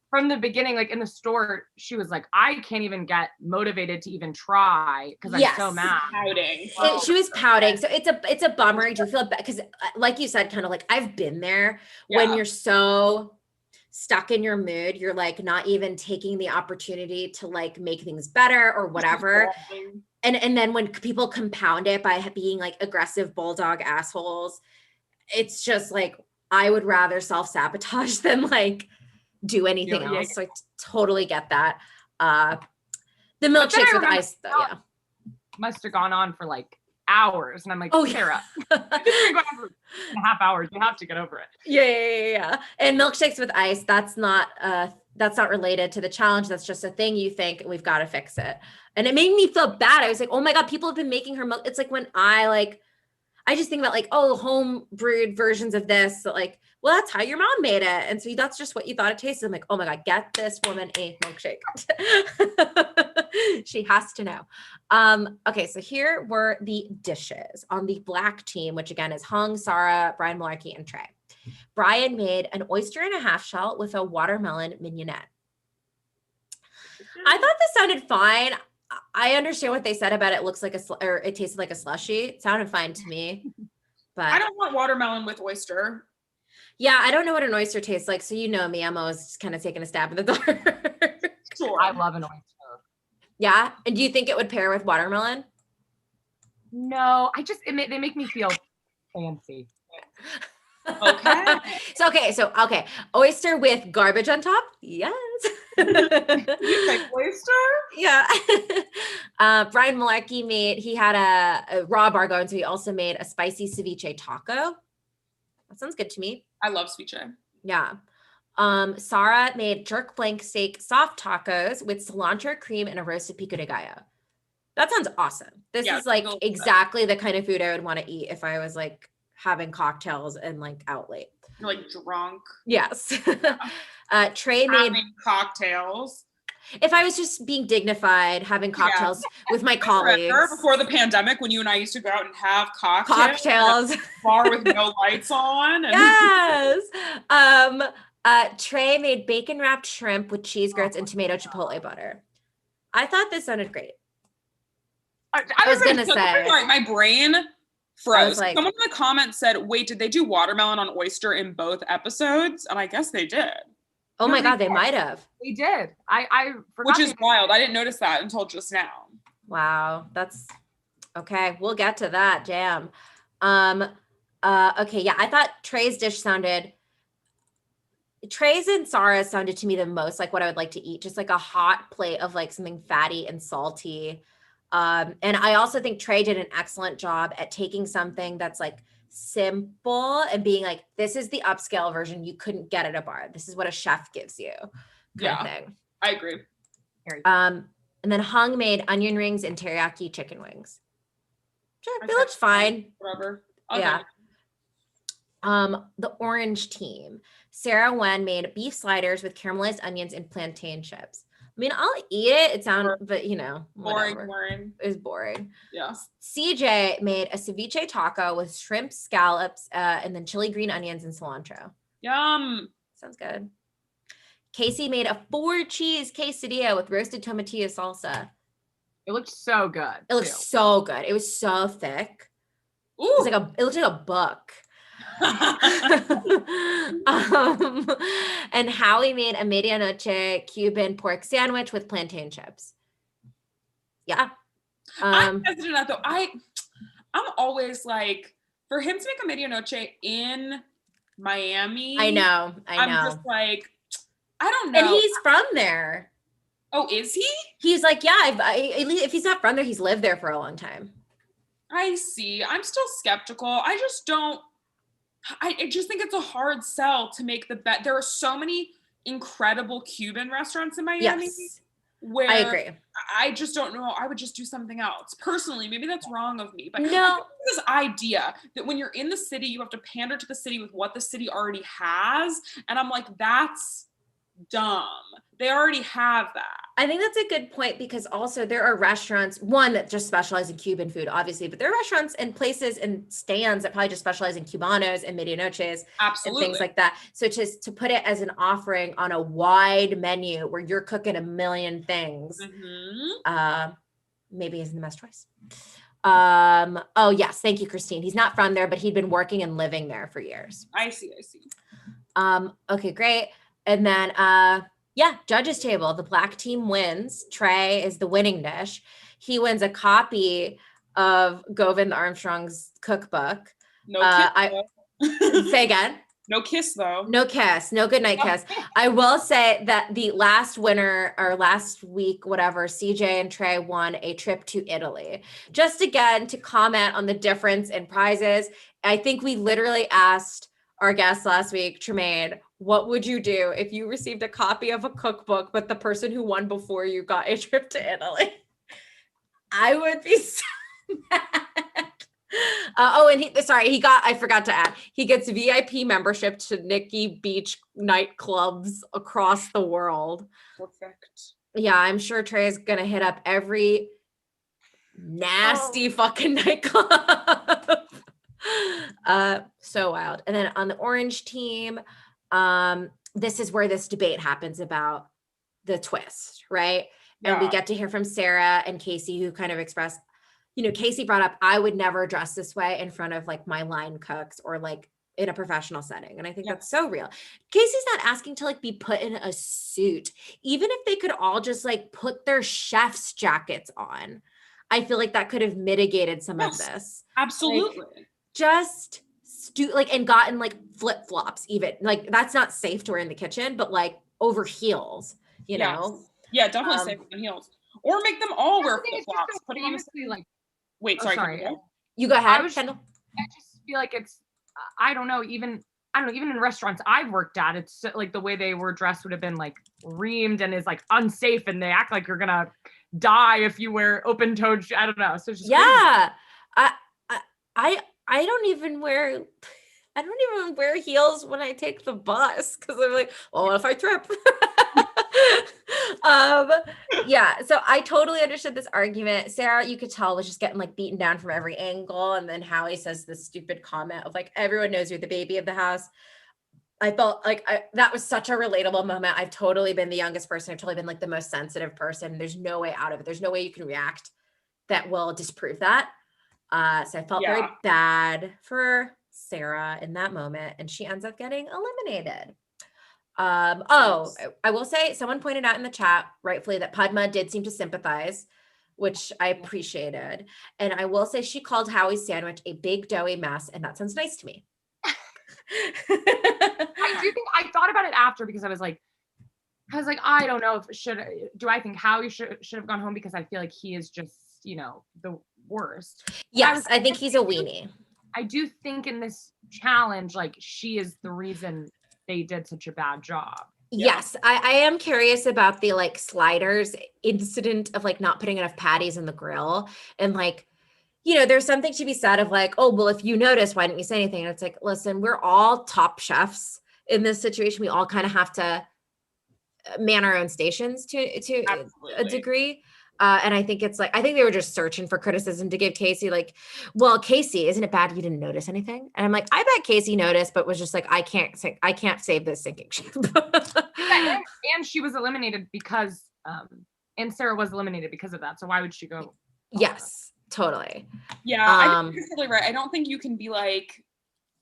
from the beginning, like in the store, she was like, I can't even get motivated to even try because I'm so mad. Pouting. She was pouting. So it's a bummer. I do feel bad because like you said, kind of like I've been there when you're so stuck in your mood, you're like not even taking the opportunity to like make things better or whatever. And then when people compound it by being like aggressive bulldog assholes, it's just like, I would rather self-sabotage than like do anything else. So I totally get that. The milkshakes with ice though, yeah. Must have gone on for like hours. And I'm like, Sarah, it's been going on for 2.5 hours. You have to get over it. Yeah. And milkshakes with ice, that's not related to the challenge. That's just a thing you think we've got to fix it. And it made me feel bad. I was like, oh my God, people have been making her milk. It's like when I just think about like, oh, home brewed versions of this. So like, well, that's how your mom made it. And so that's just what you thought it tasted. I'm like, oh my God, get this woman a milkshake. She has to know. Okay, so here were the dishes on the black team, which again is Hung, Sarah, Brian Malarkey, and Trey. Brian made an oyster and a half shell with a watermelon mignonette. I thought this sounded fine. I understand what they said about it looks like or it tasted like a slushie. It sounded fine to me. But I don't want watermelon with oyster. Yeah, I don't know what an oyster tastes like. So you know me, I'm always just kind of taking a stab in the dark. Sure. I love an oyster. Yeah? And do you think it would pair with watermelon? No, they make me feel fancy. Okay. So oyster with garbage on top? Yes. You like oyster? Yeah. Brian Malarkey he had a raw bar going, so he also made a spicy ceviche taco. That sounds good to me. I love ceviche. Yeah. Sarah made jerk flank steak soft tacos with cilantro cream and a roasted pico de gallo. That sounds awesome. This is like exactly the kind of food I would want to eat if I was like having cocktails and like out late. You're like drunk. Yes. Trey made cocktails. If I was just being dignified, having cocktails with my colleagues. Before the pandemic, when you and I used to go out and have cocktails. Bar with no lights on. And yes. Trey made bacon wrapped shrimp with cheese grits and tomato chipotle butter. I thought this sounded great. I was gonna say. Sorry, my brain froze. like- Someone in the comments said, wait, did they do watermelon on oyster in both episodes? And I guess they did. Oh No, my God, they might have. We did. I forgot. Which is wild. I didn't notice that until just now. Wow, that's okay. We'll get to that. Damn. Okay, yeah, I thought Trey's and Sarah's sounded to me the most like what I would like to eat, just like a hot plate of like something fatty and salty. And I also think Trey did an excellent job at taking something that's like simple and being like, this is the upscale version you couldn't get at a bar. This is what a chef gives you, kind of thing. I agree. And then Hung made onion rings and teriyaki chicken wings. Sure, it looks fine. Whatever. Yeah. The orange team. Sarah Wen made beef sliders with caramelized onions and plantain chips. I mean, I'll eat it. It sounds, but you know, whatever. Boring. It was boring. Yeah. CJ made a ceviche taco with shrimp, scallops, and then chili green onions and cilantro. Yum. Sounds good. Casey made a 4-cheese quesadilla with roasted tomatilla salsa. It looked so good. It looked so good. It was so thick. Ooh. It looked like a book. And Howie made a medianoche Cuban pork sandwich with plantain chips. Yeah. I'm hesitant at though. I'm always like, for him to make a medianoche in Miami. I know. I'm just like, I don't know. And he's from there. Oh, is he? He's like, yeah, if he's not from there, he's lived there for a long time. I see. I'm still skeptical. I just think it's a hard sell to make the bet. There are so many incredible Cuban restaurants in Miami. Yes. Where I agree. I just don't know. I would just do something else. Personally, maybe that's wrong of me. But no, this idea that when you're in the city, you have to pander to the city with what the city already has. And I'm like, that's dumb. They already have that. I think that's a good point because also there are restaurants, one that just specialize in Cuban food, obviously, but there are restaurants and places and stands that probably just specialize in Cubanos and medianoches and things like that. So just to put it as an offering on a wide menu where you're cooking a million things, maybe isn't the best choice. Oh yes, thank you, Christine. He's not from there, but he'd been working and living there for years. I see. Okay, great. And then judges table. The black team wins. Trey is the winning dish. He wins a copy of Govind Armstrong's cookbook. No kiss. Say again. No kiss though. No kiss. No goodnight kiss. I will say that the last winner or last week, whatever, CJ and Trey won a trip to Italy. Just again to comment on the difference in prizes. I think we literally asked our guest last week, Tremaine, what would you do if you received a copy of a cookbook, but the person who won before you got a trip to Italy? I would be so mad. I forgot to add, he gets VIP membership to Nikki Beach nightclubs across the world. Perfect. Yeah, I'm sure Trey is going to hit up every nasty fucking nightclub. So wild. And then on the orange team, this is where this debate happens about the twist, right? Yeah. And we get to hear from Sarah and Casey, who kind of expressed, Casey brought up, I would never dress this way in front of like my line cooks or like in a professional setting. And I think that's so real. Casey's not asking to like be put in a suit. Even if they could all just like put their chef's jackets on, I feel like that could have mitigated some of this. Absolutely. Like, just and gotten like flip-flops even. Like that's not safe to wear in the kitchen, but like over heels, you know? Yeah, definitely safe in heels. Or make them all wear flip-flops. Putting honestly, like, wait, sorry. You go ahead, Kendall. I just feel like it's, I don't know, even in restaurants I've worked at, it's like the way they were dressed would have been like reamed and is like unsafe, and they act like you're gonna die if you wear open-toed. I don't know. So it's just crazy. I don't even wear heels when I take the bus because I'm like, well, what if I trip? So I totally understood this argument. Sarah, you could tell, was just getting like beaten down from every angle. And then Howie says this stupid comment of like, everyone knows you're the baby of the house. I felt like that was such a relatable moment. I've totally been the youngest person. I've totally been like the most sensitive person. There's no way out of it. There's no way you can react that will disprove that. So I felt very bad for Sarah in that moment, and she ends up getting eliminated. I will say someone pointed out in the chat rightfully that Padma did seem to sympathize, which I appreciated. And I will say she called Howie's sandwich a big doughy mess, and that sounds nice to me. I do think I thought about it after because I was like, I don't know do I think Howie should have gone home because I feel like he is just, the worst. Yes, I think he's a weenie. I do think in this challenge, like she is the reason they did such a bad job. Yes, I am curious about the like sliders incident of like not putting enough patties in the grill. And like, there's something to be said of like, oh, well, if you notice, why didn't you say anything? And it's like, listen, we're all top chefs in this situation. We all kind of have to man our own stations to a degree. And I think it's like, I think they were just searching for criticism to give Casey like, well, Casey, isn't it bad you didn't notice anything? And I'm like, I bet Casey noticed, but was just like, I can't save this sinking ship. and she was eliminated because, and Sarah was eliminated because of that. So why would she go? Yes, totally. Yeah, I think you're totally right. I don't think you can be like,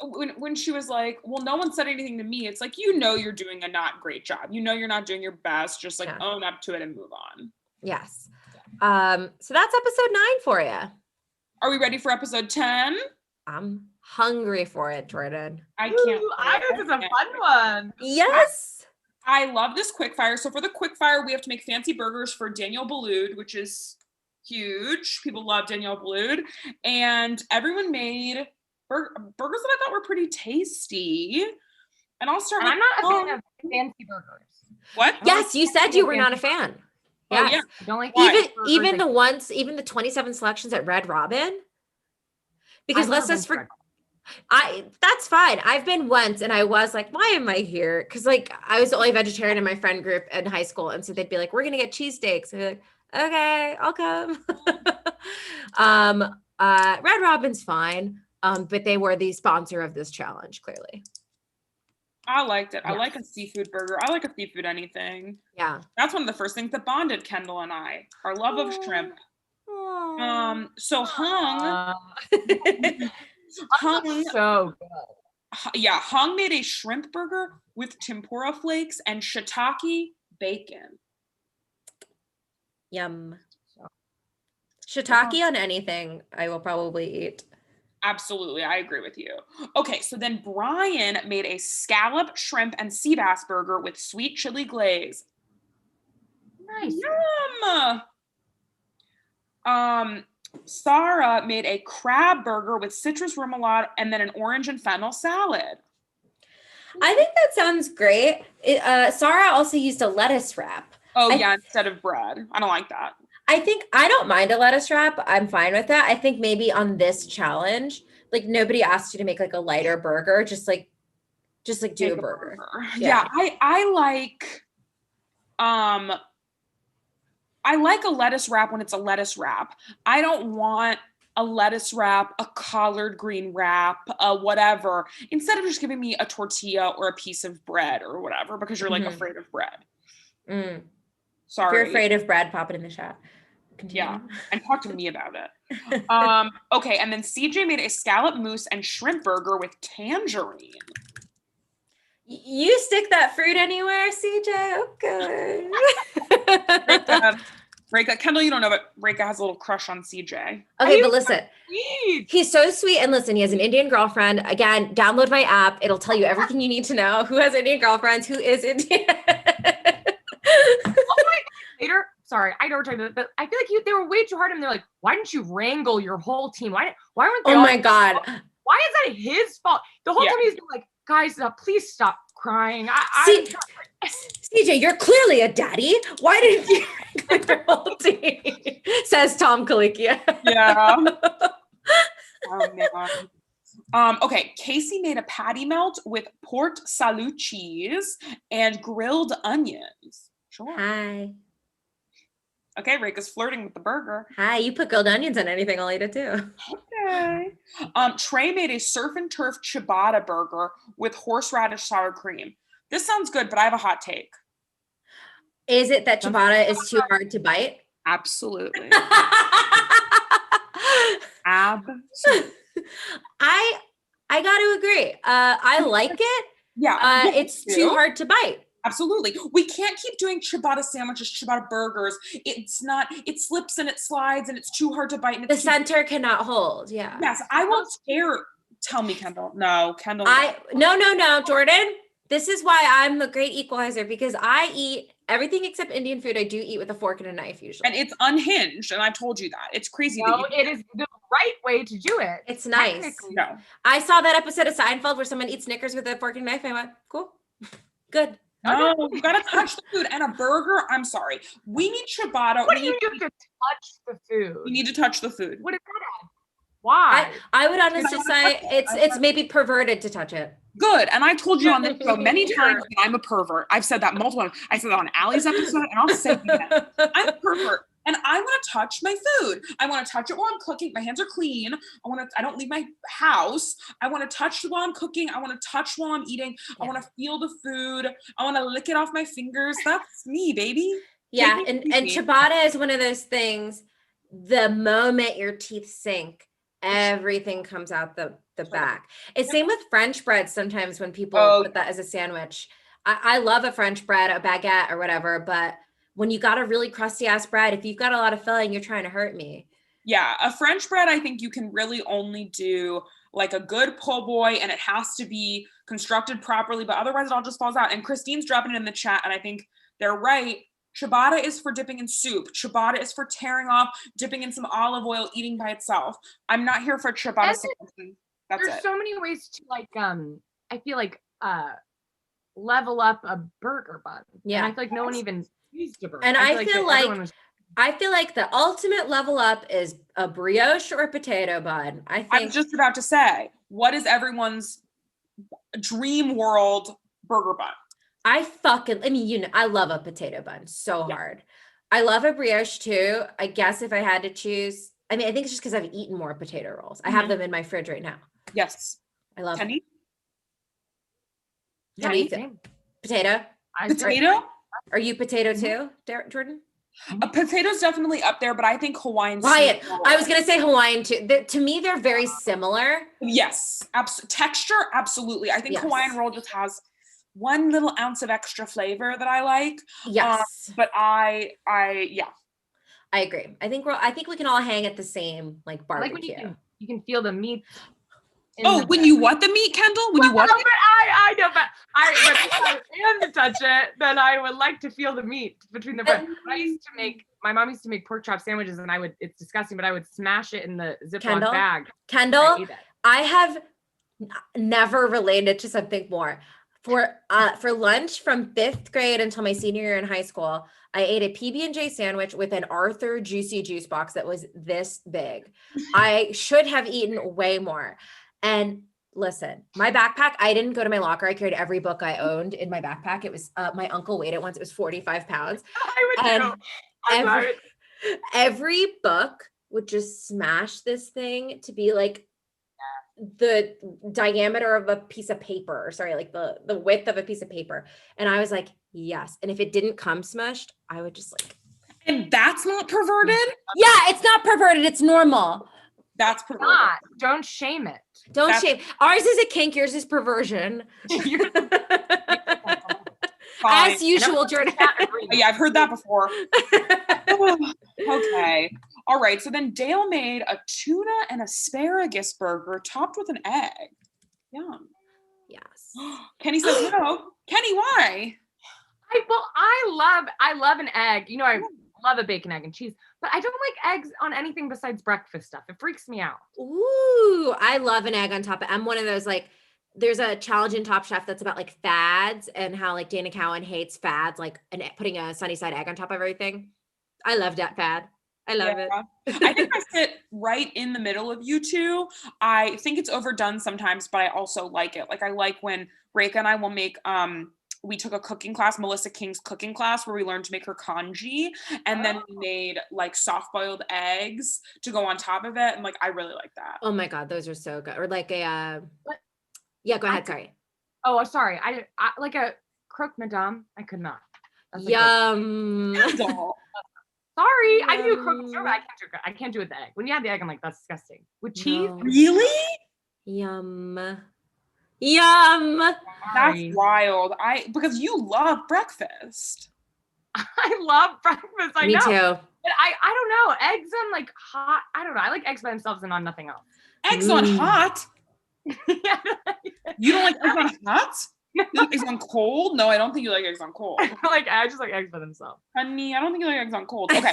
when she was like, well, no one said anything to me. It's like, you're doing a not great job. You're not doing your best. Just like own up to it and move on. Yes. So that's episode 9 for you. Are we ready for episode 10? I'm hungry for it, Jordan. I can't. This is a fun one. Yes. I love this quickfire. So for the quickfire, we have to make fancy burgers for Danielle Boulud, which is huge. People love Danielle Boulud. And everyone made burgers that I thought were pretty tasty. And I'll start with... I'm not a fan of fancy burgers. What? Yes, you said you were not a fan. Yes. Oh, yeah. I don't like even the 27 selections at Red Robin. Because that's fine. I've been once and I was like, why am I here? Because like I was the only vegetarian in my friend group in high school. And so they'd be like, we're gonna get cheesesteaks. And I'd be like, okay, I'll come. Red Robin's fine. But they were the sponsor of this challenge, clearly. I liked it. Yes. I like a seafood burger. I like a seafood anything. Yeah. That's one of the first things that bonded Kendall and I. Our love of shrimp. So Hung so good. Yeah, Hung made a shrimp burger with tempura flakes and shiitake bacon. Yum. Shiitake on anything I will probably eat. Absolutely, I agree with you. Okay, so then Brian made a scallop, shrimp, and sea bass burger with sweet chili glaze. Nice. Yum! Sarah made a crab burger with citrus remoulade and then an orange and fennel salad. I think that sounds great. Sarah also used a lettuce wrap. Oh, yeah, instead of bread. I don't like that. I think I don't mind a lettuce wrap. I'm fine with that. I think maybe on this challenge, like nobody asked you to make like a lighter burger, just like do a burger. Yeah, I like a lettuce wrap when it's a lettuce wrap. I don't want a lettuce wrap, a collard green wrap, whatever, instead of just giving me a tortilla or a piece of bread or whatever, because you're like afraid of bread. Sorry. If you're afraid of bread, pop it in the chat. Continue. Yeah, and talk to me about it. Okay, and then CJ made a scallop mousse and shrimp burger with tangerine. You stick that fruit anywhere, CJ? Okay. Reka, Kendall, you don't know, but Reka has a little crush on CJ. Okay, but listen, he's so sweet. And listen, he has an Indian girlfriend. Again, download my app. It'll tell you everything you need to know. Who has Indian girlfriends? Who is Indian? Oh my God. Later, sorry, I don't try to, but I feel like they were way too hard. And they're like, why didn't you wrangle your whole team? Why weren't they? Oh my God. Why is that his fault? The whole time he's been like, guys, please stop crying. CJ, you're clearly a daddy. Why didn't you wrangle your whole team? Says Tom Kalikia. Yeah. Oh man. Okay, Casey made a patty melt with Port Salut cheese and grilled onions. Sure. Hi. Okay, Reka's flirting with the burger. Hi, you put grilled onions on anything, I'll eat it too. Okay. Trey made a surf and turf ciabatta burger with horseradish sour cream. This sounds good, but I have a hot take. Is it that ciabatta is too hard to bite? Absolutely. Absolutely. I got to agree. I like it. Yeah. It's too hard to bite. Absolutely. We can't keep doing ciabatta sandwiches, ciabatta burgers. It slips and it slides and it's too hard to bite. And The center cannot hold. Yeah. Yes, I will tell me, Kendall. No, Kendall. No, Jordan. This is why I'm the great equalizer, because I eat everything except Indian food. I do eat with a fork and a knife usually. And it's unhinged, and I told you that. It's crazy. No, it is the right way to do it. It's nice. No. I saw that episode of Seinfeld where someone eats Snickers with a fork and knife. And I went, cool, good. No, you gotta touch the food. And a burger, I'm sorry. We need ciabatta. What do you do to touch the food? You need to touch the food. What is that? Why? I would honestly say it's maybe perverted to touch it. Good. And I told you on this show many times that I'm a pervert. I've said that multiple times. I said that on Allie's episode, and I'll say it again. I'm a pervert. And I want to touch my food. I want to touch it while I'm cooking. My hands are clean. I don't leave my house. I want to touch it while I'm cooking. I want to touch while I'm eating. I want to feel the food. I want to lick it off my fingers. That's me, baby. Yeah. And ciabatta is one of those things, the moment your teeth sink, everything comes out the back. It's same with French bread sometimes when people put that as a sandwich. I love a French bread, a baguette or whatever, but when you got a really crusty ass bread, if you've got a lot of filling, you're trying to hurt me. Yeah, a French bread, I think you can really only do like a good po' boy, and it has to be constructed properly, but otherwise it all just falls out. And Christine's dropping it in the chat, and I think they're right. Ciabatta is for dipping in soup. Ciabatta is for tearing off, dipping in some olive oil, eating by itself. I'm not here for ciabatta. There's so many ways to I feel like level up a burger bun. Yeah. And I feel like no one even used a burger. And I feel like the ultimate level up is a brioche or a potato bun. I was just about to say, what is everyone's dream world burger bun? I love a potato bun so hard. I love a brioche too. I guess if I had to choose, I think it's just because I've eaten more potato rolls. I have them in my fridge right now. Yes. I love Kenny? How do you feel? Potato? Potato? Are you potato too, Jordan? A potato's definitely up there, but I think Hawaiian. I was going to say Hawaiian too. To me, they're very similar. Yes. Texture, absolutely. I think Hawaiian roll just has one little ounce of extra flavor that I like. Yes. But I agree. I think we can all hang at the same barbecue. I like when you can feel the meat. When you what the meat, Kendall? When you what? But I know, but if I am to touch it, then I would like to feel the meat between the bread. My mom used to make pork chop sandwiches, and it's disgusting, but I would smash it in the Ziploc bag. Kendall, I have never related to something more. For lunch from 5th grade until my senior year in high school, I ate a PB&J sandwich with an Arthur Juicy Juice box that was this big. I should have eaten way more. And listen, my backpack, I didn't go to my locker. I carried every book I owned in my backpack. It was, my uncle weighed it once. It was 45 pounds. Every book would just smash this thing to be like the diameter of a piece of paper, the width of a piece of paper. And I was like, yes. And if it didn't come smushed, I would just and that's not perverted? Yeah, it's not perverted. It's normal. That's perverted. Don't shame it. Shame. Ours is a kink. Yours is perversion. As usual, Jordan. Yeah, I've heard that before. Okay. All right. So then Dale made a tuna and asparagus burger topped with an egg. Yum. Yes. Kenny says no. Kenny, why? I love an egg. I love a bacon, egg, and cheese, but I don't like eggs on anything besides breakfast stuff. It freaks me out. Ooh, I love an egg on top. I'm one of those there's a challenge in Top Chef that's about fads and how Dana Cowan hates fads, and putting a sunny side egg on top of everything. I love that fad. I love it. I think I sit right in the middle of you two. I think it's overdone sometimes, but I also like it. I like when Reka and I will make, we took a cooking class, Melissa King's cooking class, where we learned to make her congee. And then we made soft boiled eggs to go on top of it. And I really like that. Oh my God, those are so good. Or yeah, go ahead. Sorry. Oh, sorry. I like a croque madame. I could not. Yum. Sorry, I can do a croquette but I can't do it with the egg. When you have the egg, I'm like, that's disgusting. With cheese? No. Really? Yum. That's wild. Because you love breakfast. I love breakfast. I Me know. too. But I don't know. Eggs on like hot. I don't know. I like eggs by themselves and on nothing else. Eggs on hot? You don't like eggs on hot? You like eggs on cold? No, I don't think you like eggs on cold. I just like eggs by themselves. Honey, I don't think you like eggs on cold. Okay.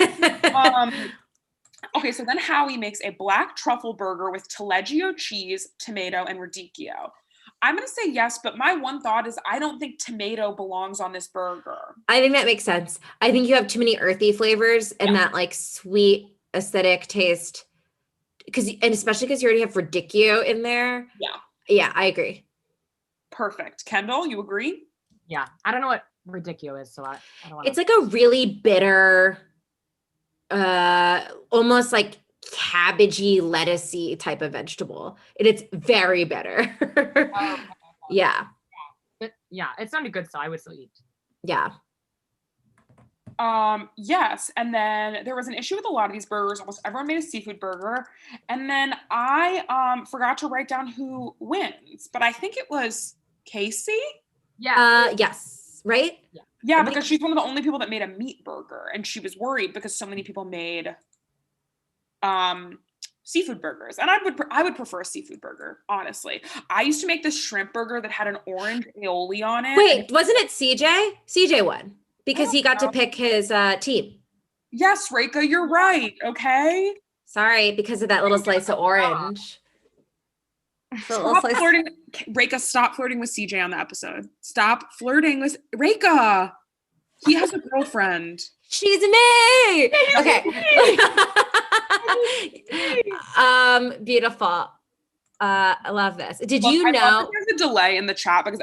Okay, so then Howie makes a black truffle burger with taleggio cheese, tomato, and radicchio. I'm going to say yes, but my one thought is I don't think tomato belongs on this burger. I think that makes sense. I think you have too many earthy flavors and that like sweet acidic taste. And especially because you already have radicchio in there. Yeah. Yeah, I agree. Perfect. Kendall, you agree? Yeah. I don't know what radicchio is, so I don't want It's like a really bitter, almost like cabbagey, lettucey type of vegetable. And it's very bitter. Yeah. But yeah, it sounded good, so I would still eat. Yeah. Yes. And then there was an issue with a lot of these burgers. Almost everyone made a seafood burger. And then I forgot to write down who wins, but I think it was Casey. Yeah. Yes. Right? Yeah, because she's one of the only people that made a meat burger, and she was worried because so many people made seafood burgers. And I would prefer a seafood burger, honestly. I used to make this shrimp burger that had an orange aioli on it. Wait, wasn't it CJ? CJ won because he got to pick his team. Yes, Reka, you're right. Okay. Sorry, because of that little slice of orange. Stop flirting. Reka, stop flirting with CJ on the episode. Stop flirting with Reka. He has a girlfriend. She's me. Okay. Beautiful. I love this. Did you know there's a delay in the chat because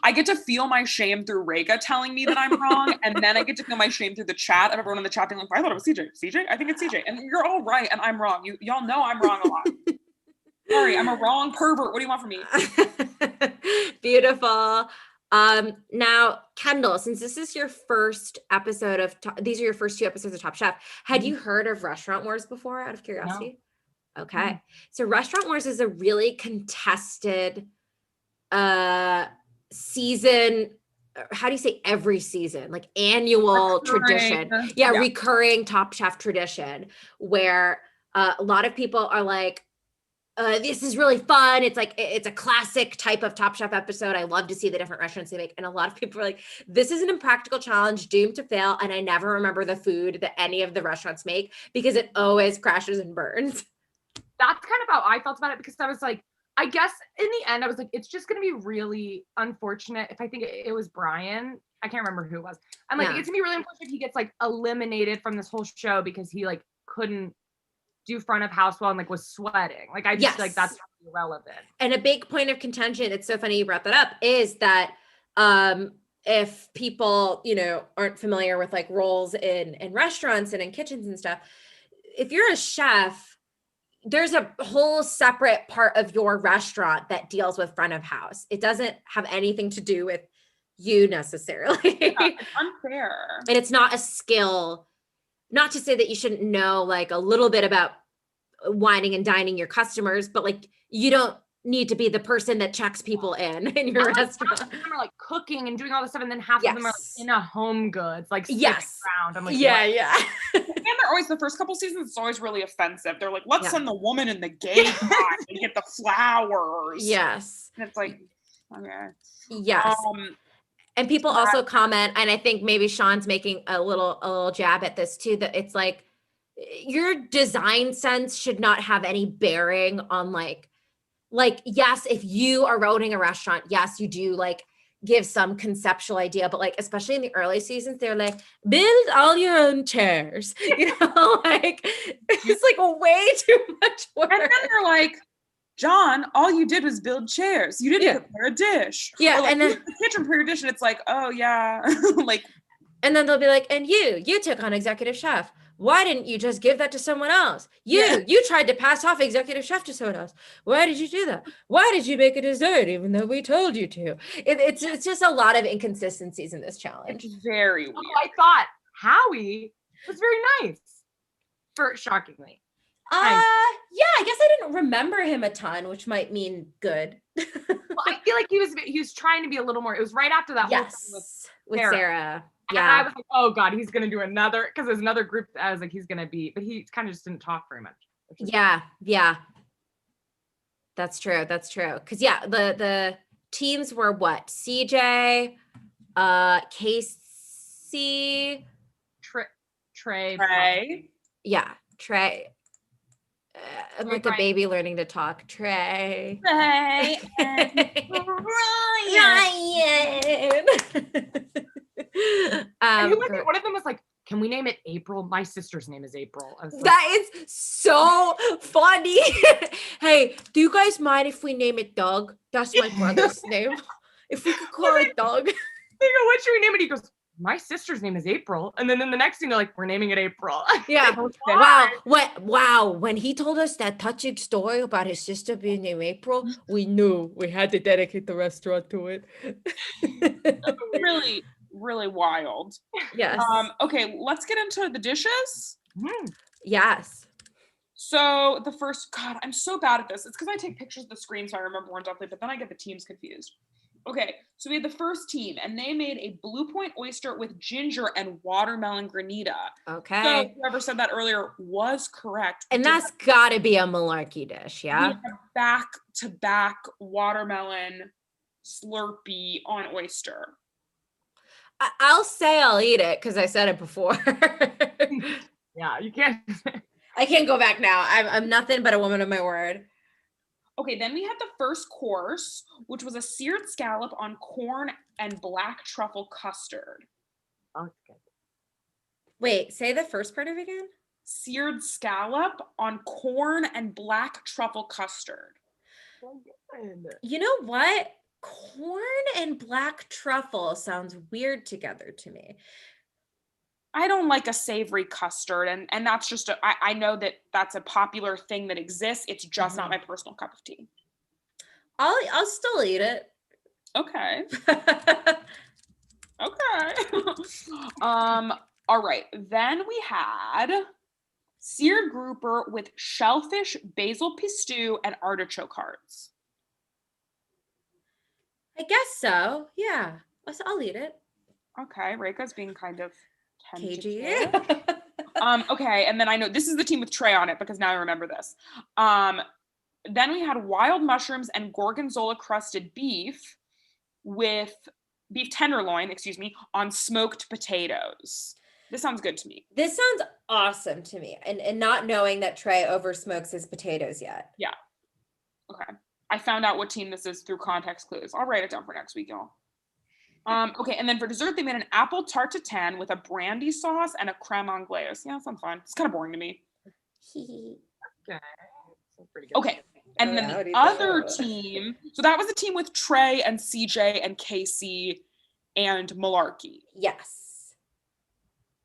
I get to feel my shame through Reka telling me that I'm wrong, and then I get to feel my shame through the chat of everyone in the chat being like, I thought it was CJ. CJ? I think it's CJ. And you're all right, and I'm wrong. Y'all know I'm wrong a lot. Sorry, I'm a wrong pervert. What do you want from me? Beautiful. Now, Kendall, since this is your first episode these are your first 2 episodes of Top Chef, had you heard of Restaurant Wars before, out of curiosity? No. Okay. So Restaurant Wars is a really contested season. How do you say every season? Like annual tradition. Yeah, recurring Top Chef tradition where a lot of people are like, this is really fun. It's like, it's a classic type of Top Chef episode. I love to see the different restaurants they make. And a lot of people are like, this is an impractical challenge doomed to fail. And I never remember the food that any of the restaurants make because it always crashes and burns. That's kind of how I felt about it because I was like, I guess in the end, I was like, it's just going to be really unfortunate if I think it was Brian. I can't remember who it was. I'm like, it's going to be really unfortunate if he gets like eliminated from this whole show because he like couldn't do front of house well and like was sweating. Like I just like that's irrelevant. And a big point of contention, it's so funny you brought that up, is that if people, aren't familiar with like roles in restaurants and in kitchens and stuff, if you're a chef, there's a whole separate part of your restaurant that deals with front of house. It doesn't have anything to do with you necessarily. It's unfair. And it's not a skill. Not to say that you shouldn't know like a little bit about wining and dining your customers, but like you don't need to be the person that checks people in your restaurant. Half of them are like cooking and doing all this stuff, and then half of them are like in a home goods, like around. I'm like, yeah. And they're always the first couple seasons. It's always really offensive. They're like, let's send the woman in the gay pot and get the flowers. Yes, and it's like, okay, yes. And people also comment, and I think maybe Sean's making a little jab at this too, that it's like your design sense should not have any bearing on like, yes, if you are running a restaurant, yes, you do like give some conceptual idea, but like, especially in the early seasons, they're like, build all your own chairs, like it's like way too much work. And then they're like, John, all you did was build chairs. You didn't prepare a dish. Yeah, like, and then the kitchen prepare a dish, and it's like, oh yeah, like. And then they'll be like, and you took on executive chef. Why didn't you just give that to someone else? You tried to pass off executive chef to someone else. Why did you do that? Why did you make a dessert even though we told you to? It's just a lot of inconsistencies in this challenge. It's very weird. I thought Howie was very nice. For shockingly. Yeah, I guess I didn't remember him a ton, which might mean good. Well, I feel like he was trying to be a little more. It was right after that whole thing with Sarah. Yeah. And I was like, oh God, he's gonna do another, because there's another group that I was like, he's gonna be, but he kind of just didn't talk very much. Yeah. That's true. Cause yeah, the teams were what? CJ, Casey, Trey. Yeah, Trey. I'm like a baby learning to talk. Trey. Ryan. And one of them was like, can we name it April? My sister's name is April. I was like, that is so funny. Hey, do you guys mind if we name it Doug? That's my brother's name. If we could call it Doug. They go, what should we name it? He goes, my sister's name is April. And then the next thing they're like, we're naming it April. Yeah. Wow. When he told us that touching story about his sister being named April, we knew we had to dedicate the restaurant to it. Really, really wild. Yes. Okay, let's get into the dishes. Yes. So the first, God, I'm so bad at this. It's because I take pictures of the screen so I remember more definitely, but then I get the teams confused. Okay, so we had the first team, and they made a Blue Point oyster with ginger and watermelon granita. Okay. So whoever said that earlier was correct. And that's got to be a malarkey dish, yeah? Back-to-back watermelon Slurpee on oyster. I'll say I'll eat it because I said it before. Yeah, you can't. I can't go back now. I'm nothing but a woman of my word. Okay, then we had the first course, which was a seared scallop on corn and black truffle custard. Okay. Wait, say the first part of it again. Seared scallop on corn and black truffle custard. You know what? Corn and black truffle sounds weird together to me. I don't like a savory custard, and that's just I know that that's a popular thing that exists. It's just not my personal cup of tea. I'll still eat it. Okay. Okay. All right. Then we had seared grouper with shellfish, basil pistou, and artichoke hearts. I guess so. Yeah. I'll eat it. Okay. Reika's being kind of cagey. Okay. And then I know this is the team with Trey on it because now I remember this. Then we had wild mushrooms and gorgonzola crusted beef with beef tenderloin, on smoked potatoes. This sounds good to me. This sounds awesome to me. And not knowing that Trey over smokes his potatoes yet. Yeah. Okay. I found out what team this is through context clues. I'll write it down for next week, y'all. Okay, and then for dessert, they made an apple tarte tatin with a brandy sauce and a creme anglaise. Yeah, that sounds fun. It's kind of boring to me. Okay. Pretty good. Okay, and then the other team, so that was the team with Trey and CJ and Casey and Malarkey. Yes.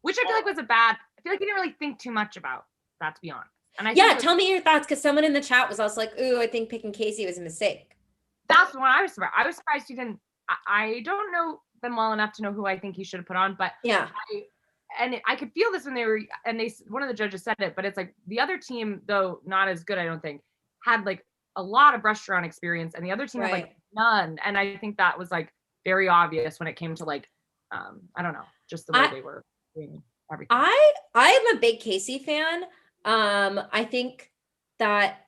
Which I feel like was I feel like you didn't really think too much about that, to be honest. And tell me your thoughts, because someone in the chat was also like, ooh, I think picking Casey was a mistake. That's the one I was surprised. I was surprised he didn't. I don't know them well enough to know who I think he should have put on, but yeah. I could feel this when one of the judges said it, but it's like the other team, though not as good, I don't think, had like a lot of restaurant experience, and the other team had like none. And I think that was like very obvious when it came to like, I don't know, just the way they were doing everything. I am a big Casey fan. I think that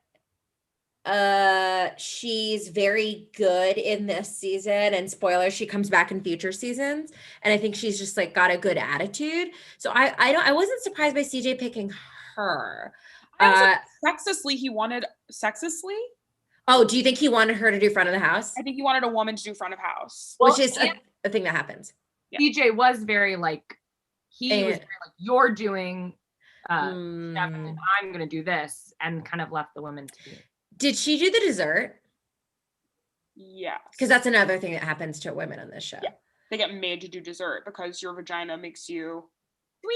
she's very good in this season, and spoiler, she comes back in future seasons, and I think she's just like got a good attitude. So I wasn't surprised by CJ picking her. Sexistly. Oh, do you think he wanted her to do front of the house? I think he wanted a woman to do front of house, which is a thing that happens. Yeah. CJ was very like, was very like, you're doing stuff, and I'm gonna do this, and kind of left the women to do it. Did she do the dessert? Yes. Because that's another thing that happens to women on this show. Yeah. They get made to do dessert because your vagina makes you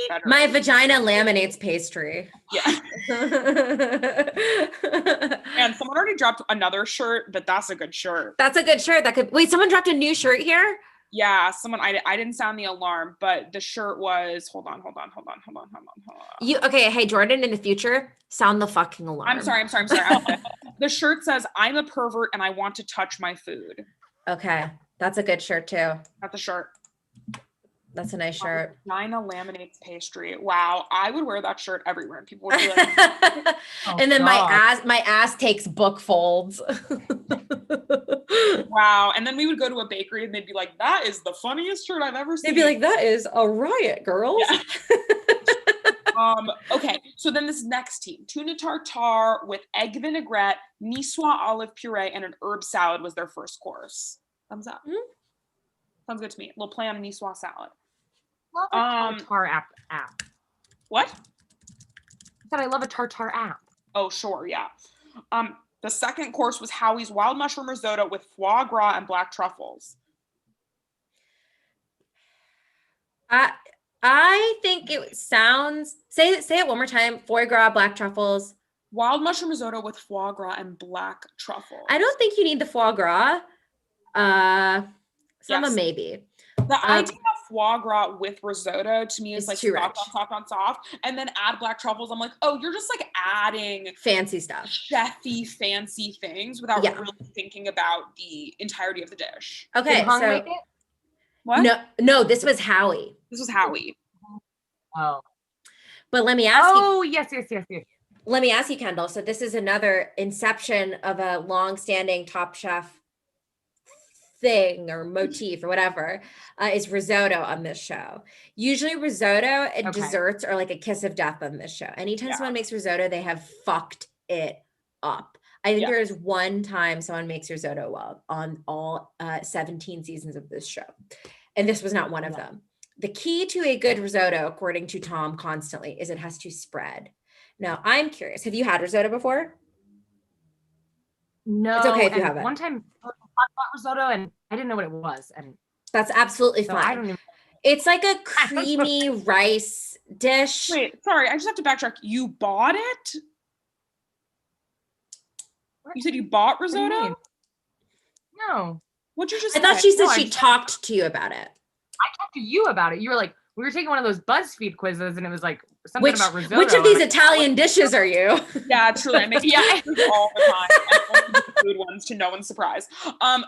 better. My vagina laminates pastry. Yeah. And someone already dropped another shirt, but that's a good shirt. That's a good shirt. Wait, someone dropped a new shirt here? Yeah, someone, I didn't sound the alarm, but the shirt was, hold on. Okay, hey, Jordan, in the future, sound the fucking alarm. I'm sorry. The shirt says, I'm a pervert and I want to touch my food. Okay, that's a good shirt too. Not the shirt. That's a nice shirt. Vagina laminates pastry. Wow, I would wear that shirt everywhere, and people would be like, and then my ass takes book folds. wow. And then we would go to a bakery, and they'd be like, "That is the funniest shirt I've ever seen." They'd be like, "That is a riot, girls." Yeah. Okay, so then this next team, tuna tartare with egg vinaigrette, niçoise olive puree, and an herb salad was their first course. Thumbs up. Mm-hmm. Sounds good to me. A little play on a niçoise salad. Love a tartare app. What? I said I love a tartare app. Oh, sure, yeah. The second course was Howie's wild mushroom risotto with foie gras and black truffles. I think it sounds. Say it one more time. Foie gras, black truffles. Wild mushroom risotto with foie gras and black truffles. I don't think you need the foie gras. Yes. Maybe. The idea of foie gras with risotto to me is like soft on soft, and then add black truffles. I'm like, oh, you're just like adding fancy stuff, chefy, fancy things without really thinking about the entirety of the dish. Okay, Did Hung make it? What? No, this was Howie. This was Howie. Oh. But let me ask you. Oh, yes. Let me ask you, Kendall. So this is another inception of a long-standing Top Chef thing or motif or whatever, is risotto on this show. Usually risotto and desserts are like a kiss of death on this show. Anytime someone makes risotto, they have fucked it up. I think there is one time someone makes risotto well on all 17 seasons of this show. And this was not one of them. The key to a good risotto, according to Tom constantly, is it has to spread. Now, I'm curious. Have you had risotto before? No. It's okay if you haven't. One time I bought risotto and I didn't know what it was. And that's absolutely fine. I don't even. It's like a creamy rice dish. Wait, sorry. I just have to backtrack. You bought it? What? You said you bought risotto? No. What'd you just say? I thought she said she talked to you about it. I talked to you about it. You were like, we were taking one of those BuzzFeed quizzes and it was like something about risotto. Which of these Italian dishes are you? Yeah, truly. I make all the time. And only the food ones to no one's surprise.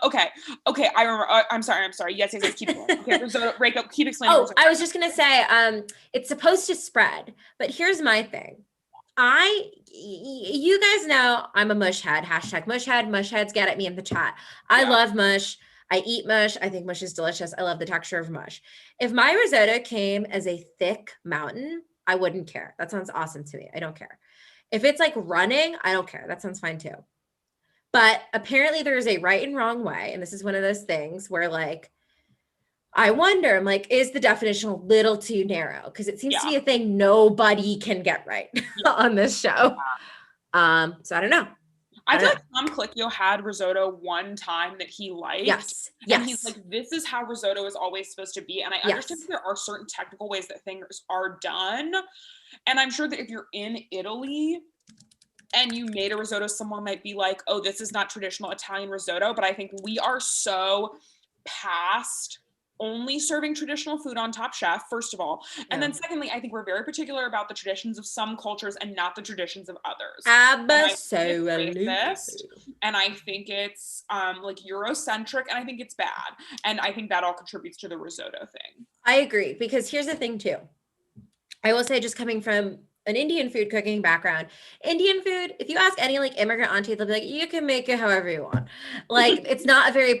Okay. I remember. I'm sorry. Yes. Keep going. Okay, risotto, keep explaining. Oh, I was just gonna say, it's supposed to spread, but here's my thing. You guys know I'm a mush head. # mush head. Mush heads get at me in the chat. I love mush. I eat mush. I think mush is delicious. I love the texture of mush. If my risotto came as a thick mountain, I wouldn't care. That sounds awesome to me. I don't care. If it's like running, I don't care. That sounds fine too. But apparently there is a right and wrong way. And this is one of those things where like, I wonder, I'm like, is the definition a little too narrow? Because it seems to be a thing nobody can get right on this show. So I don't know. I feel like Tom Colicchio had risotto one time that he liked. Yes. And he's like, this is how risotto is always supposed to be. And I understand that there are certain technical ways that things are done. And I'm sure that if you're in Italy and you made a risotto, someone might be like, oh, this is not traditional Italian risotto. But I think we are so past only serving traditional food on Top Chef, first of all. And then secondly, I think we're very particular about the traditions of some cultures and not the traditions of others. Absolutely. And I think it's like Eurocentric, and I think it's bad. And I think that all contributes to the risotto thing. I agree, because here's the thing too. I will say, just coming from an Indian food cooking background, Indian food, if you ask any like immigrant auntie, they'll be like, you can make it however you want. Like, it's not that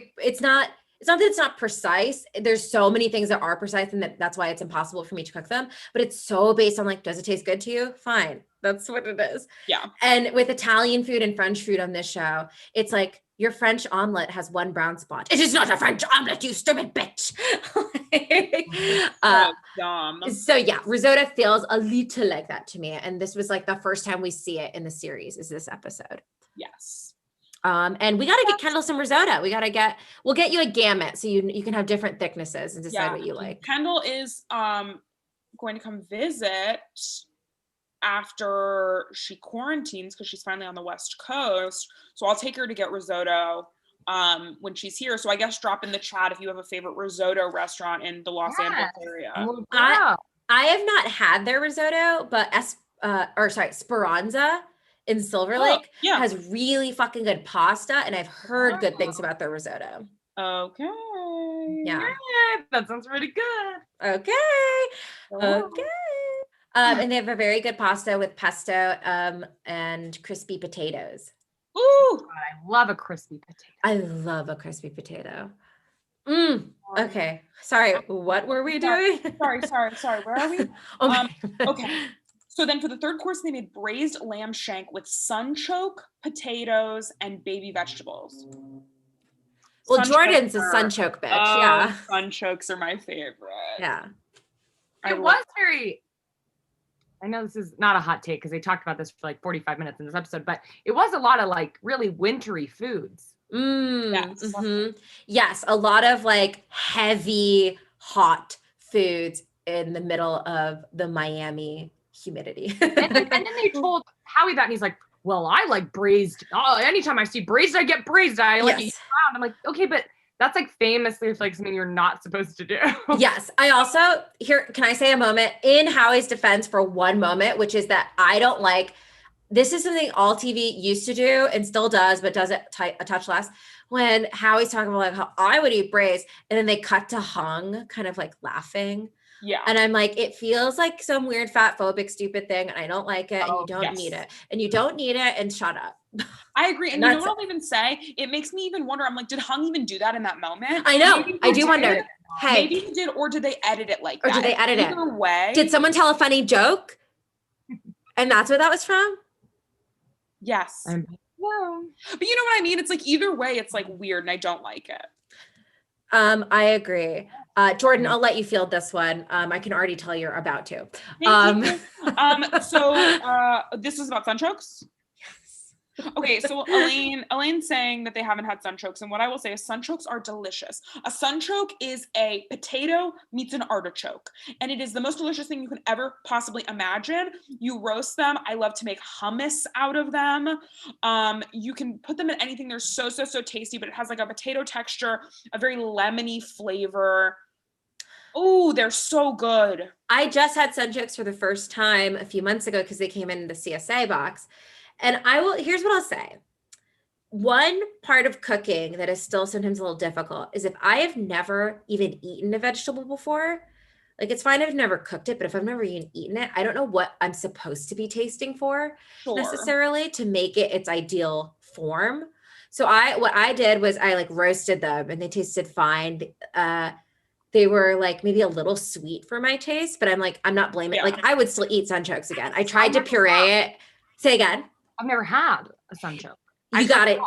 it's not precise. There's so many things that are precise, and that's why it's impossible for me to cook them. But it's so based on like, does it taste good to you? Fine. That's what it is. Yeah. And with Italian food and French food on this show, it's like your French omelet has one brown spot. It is not a French omelet, you stupid bitch. Dumb. So yeah, risotto feels a little like that to me. And this was like the first time we see it in the series is this episode. Yes. And we got to get Kendall some risotto. We'll get you a gamut so you can have different thicknesses and decide what you like. Kendall is going to come visit after she quarantines because she's finally on the West Coast. So I'll take her to get risotto when she's here. So I guess drop in the chat if you have a favorite risotto restaurant in the Los Angeles area. I have not had their risotto, but Speranza in Silver Lake has really fucking good pasta, and I've heard good things about their risotto. Okay. Yeah. That sounds really good. Okay. And they have a very good pasta with pesto and crispy potatoes. Ooh, I love a crispy potato. I love a crispy potato. Okay. Sorry, what were we doing? Sorry. Where are we? Okay. So then for the third course, they made braised lamb shank with sunchoke, potatoes, and baby vegetables. Well, Jordan's a sunchoke bitch. Yeah. Sunchokes are my favorite. Yeah. It was very, I know this is not a hot take because they talked about this for like 45 minutes in this episode, but it was a lot of like really wintry foods. Yes. Yes, a lot of like heavy, hot foods in the middle of the Miami humidity. and then they told Howie that, and he's like, well, I like braised. Oh, anytime I see braised, I get braised. I like eat around. I'm like, okay, but that's like famously like something you're not supposed to do. Yes. I also, can I say a moment in Howie's defense for one moment, which is that I don't like, this is something all TV used to do and still does, but does it a touch less. When Howie's talking about like how I would eat braised, and then they cut to Hung kind of like laughing. Yeah. And I'm like, it feels like some weird fat phobic stupid thing, and I don't like it, and you don't need it. And you don't need it, and shut up. I agree. And you know what I'll even say? It makes me even wonder, I'm like, did Hung even do that in that moment? I know. I do wonder. Hey. Maybe he did, or did they edit it like that? Or did they edit it? Either way. Did someone tell a funny joke? And that's where that was from? Yes. But you know what I mean? It's like either way, it's like weird and I don't like it. I agree. Jordan, I'll let you field this one. I can already tell you're about to. So this is about sunchokes. Okay, so Elaine's saying that they haven't had sunchokes, and what I will say is sunchokes are delicious. A sunchoke is a potato meets an artichoke, and it is the most delicious thing you can ever possibly imagine. You roast them. I love to make hummus out of them. You can put them in anything. They're so tasty, but it has like a potato texture, a very lemony flavor. Oh, they're so good. I just had sunchokes for the first time a few months ago because they came in the CSA box. And here's what I'll say. One part of cooking that is still sometimes a little difficult is if I have never even eaten a vegetable before, like it's fine if I've never cooked it, but if I've never even eaten it, I don't know what I'm supposed to be tasting for necessarily to make it its ideal form. So what I did was I like roasted them and they tasted fine. They were like maybe a little sweet for my taste, but I'm not blaming it. Like I would still eat sunchokes again. I tried to puree it. Say again. I've never had a sunchoke. You got it.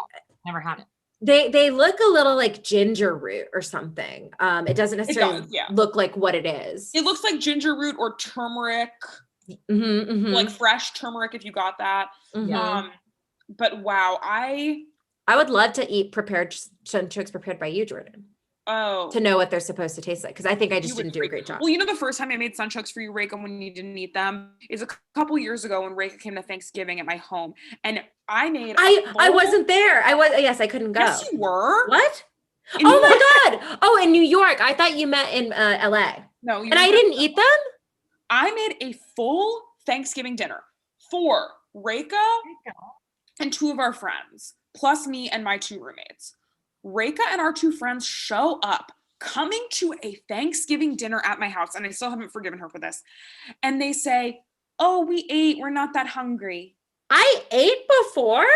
Never had it. They look a little like ginger root or something. It doesn't necessarily look like what it is. It looks like ginger root or turmeric, like fresh turmeric if you got that. But wow, I would love to eat prepared sunchokes prepared by you, Jordan. Oh. To know what they're supposed to taste like. Because I think I just didn't do a great job. Well, you know, the first time I made sunchokes for you, Reka, when you didn't eat them, is a couple years ago when Reka came to Thanksgiving at my home. And I made I wasn't there. Yes, I couldn't go. Yes, you were. What? Oh my God. Oh, in New York. I thought you meant in LA. No. And I didn't eat them? I made a full Thanksgiving dinner for Reka and two of our friends, plus me and my two roommates. Reka and our two friends show up coming to a Thanksgiving dinner at my house, and I still haven't forgiven her for this. And they say, oh, we ate. We're not that hungry. I ate before?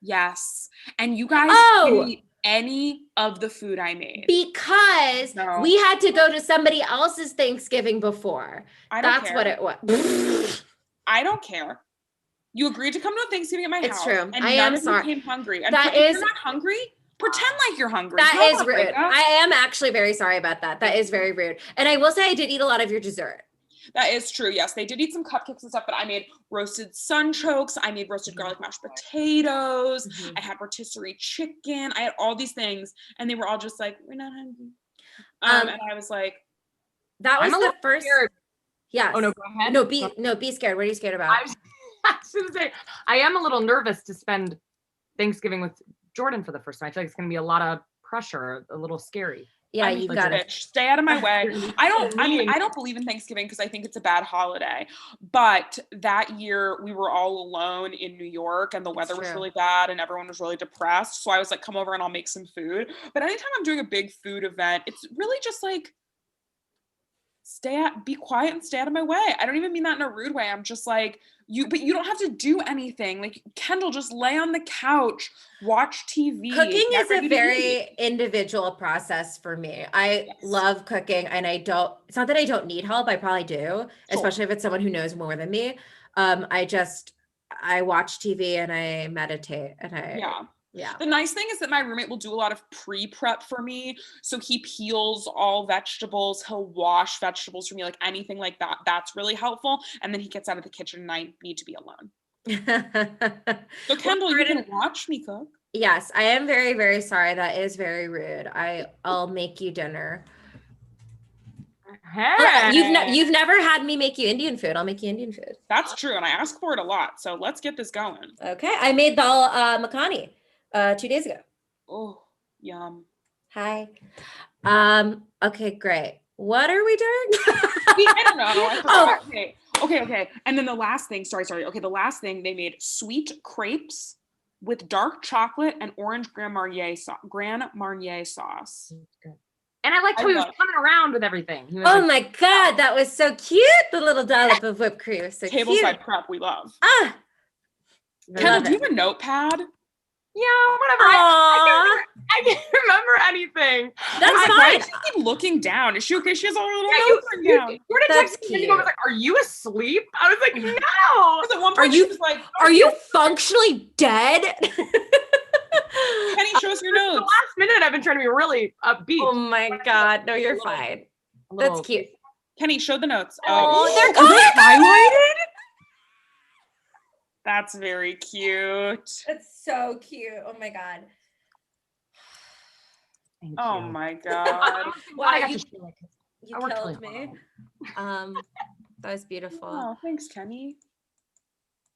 Yes. And you guys didn't eat any of the food I made. Because we had to go to somebody else's Thanksgiving before. That's what it was. I don't care. You agreed to come to a Thanksgiving at my house. It's true. And I am sorry. You came hungry. And if you're not hungry, pretend like you're hungry. That is rude. I am actually very sorry about that. That is very rude. And I will say I did eat a lot of your dessert. That is true. Yes, they did eat some cupcakes and stuff, but I made roasted sunchokes. I made roasted garlic mashed potatoes. I had rotisserie chicken. I had all these things, and they were all just like, "We're not hungry." And I was like, "That was the first." Yes. Oh no, go ahead. No, be scared. What are you scared about? I was going to say, I am a little nervous to spend Thanksgiving with Jordan for the first time. I feel like it's going to be a lot of pressure, a little scary. Yeah, I'm you've a got it. bitch. Stay out of my way. I don't believe in Thanksgiving because I think it's a bad holiday. But that year we were all alone in New York and the weather was really bad and everyone was really depressed. So I was like, come over and I'll make some food. But anytime I'm doing a big food event, it's really just like be quiet and stay out of my way. I don't even mean that in a rude way. I'm just like, but you don't have to do anything. Like, Kendall, just lay on the couch, watch TV. Cooking is a very individual process for me. I love cooking, and it's not that I don't need help. I probably do, especially if it's someone who knows more than me. I watch TV and I meditate and yeah. The nice thing is that my roommate will do a lot of pre-prep for me. So he peels all vegetables. He'll wash vegetables for me, like anything like that. That's really helpful. And then he gets out of the kitchen and I need to be alone. So Kendall, you can watch me cook. Yes, I am very, very sorry. That is very rude. I'll make you dinner. Hey. You've never had me make you Indian food. I'll make you Indian food. That's true. And I ask for it a lot. So let's get this going. Okay. I made dal makhani 2 days ago. Oh, yum. Hi. Okay, great. What are we doing? I don't know. Okay. And then the last thing, sorry. Okay, the last thing, they made sweet crepes with dark chocolate and orange Grand Marnier sauce. And I liked how he was coming around with everything. Oh my God, that was so cute. The little dollop of whipped cream. So Tableside prep, we love. Kendall, do you have a notepad? Yeah, whatever. I can't remember anything. That's fine. Why does she keep looking down? Is she okay? She has a little note down. That's cute. I was like, are you asleep? I was like, no. At one point, she was like, are you functionally dead? Kenny, show us your notes. The last minute, I've been trying to be really upbeat. Oh my God. No, you're fine. That's cute. Kenny, show the notes. Oh, they're highlighted? That's very cute. That's so cute. Oh my God. Oh my God. Wow, you killed me. That was beautiful. Oh, thanks, Kenny.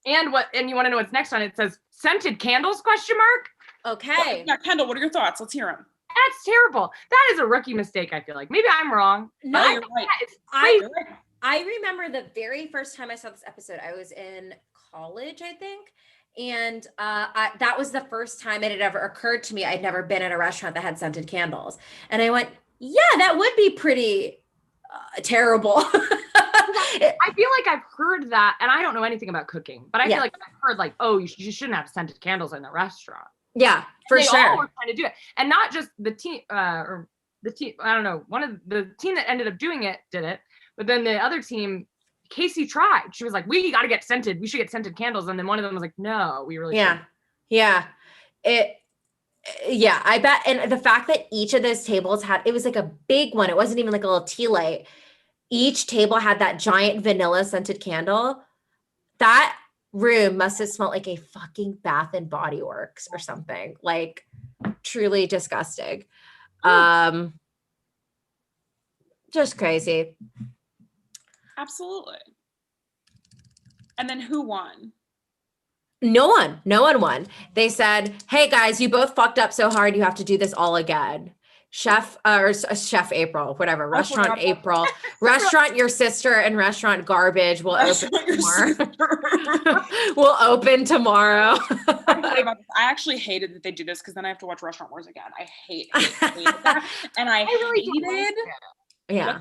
And you want to know what's next on it? It says scented candles ? Okay. Yeah, Kendall, what are your thoughts? Let's hear them. That's terrible. That is a rookie mistake, I feel like. Maybe I'm wrong. No, you're right. I remember the very first time I saw this episode, I was in college, I think. And that was the first time it had ever occurred to me. I'd never been in a restaurant that had scented candles. And I went, yeah, that would be pretty terrible. I feel like I've heard that, and I don't know anything about cooking, but I feel like I've heard like, oh, you shouldn't have scented candles in the restaurant. Yeah, for sure. They all were trying to do it. And not just the team, I don't know, one of the team that ended up doing it did it, but then the other team, Casey tried. She was like, we got to get scented. We should get scented candles. And then one of them was like, no, we really shouldn't. Yeah. I bet. And the fact that each of those tables it was like a big one. It wasn't even like a little tea light. Each table had that giant vanilla scented candle. That room must have smelled like a fucking Bath and Body Works or something. Like truly disgusting. Just crazy. Absolutely. And then who won? No one won. They said, hey guys, you both fucked up so hard. You have to do this all again. Chef April, whatever. Restaurant April, restaurant your sister and restaurant garbage will open tomorrow. Will open tomorrow. I actually hated that they do this because then I have to watch Restaurant Wars again. I hated that. And I really hated. Yeah.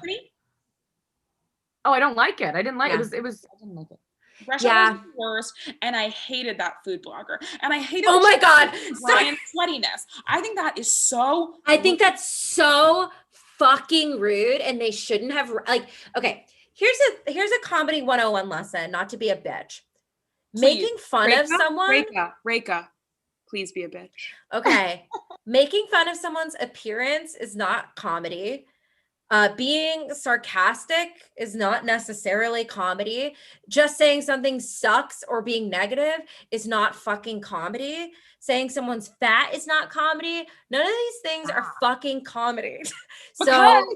Oh, I don't like it. I didn't like it. I didn't like it. Restaurant was the worst, and I hated that food blogger. And I hated my God, Brian's sweatiness. I think that is so. I think that's so fucking rude, and they shouldn't have. Like, okay, here's a comedy 101 lesson. Not to be a bitch. Please. Making fun of someone. Reka, please be a bitch. Okay, making fun of someone's appearance is not comedy. Being sarcastic is not necessarily comedy. Just saying something sucks or being negative is not fucking comedy. Saying someone's fat is not comedy. None of these things are fucking comedy. Because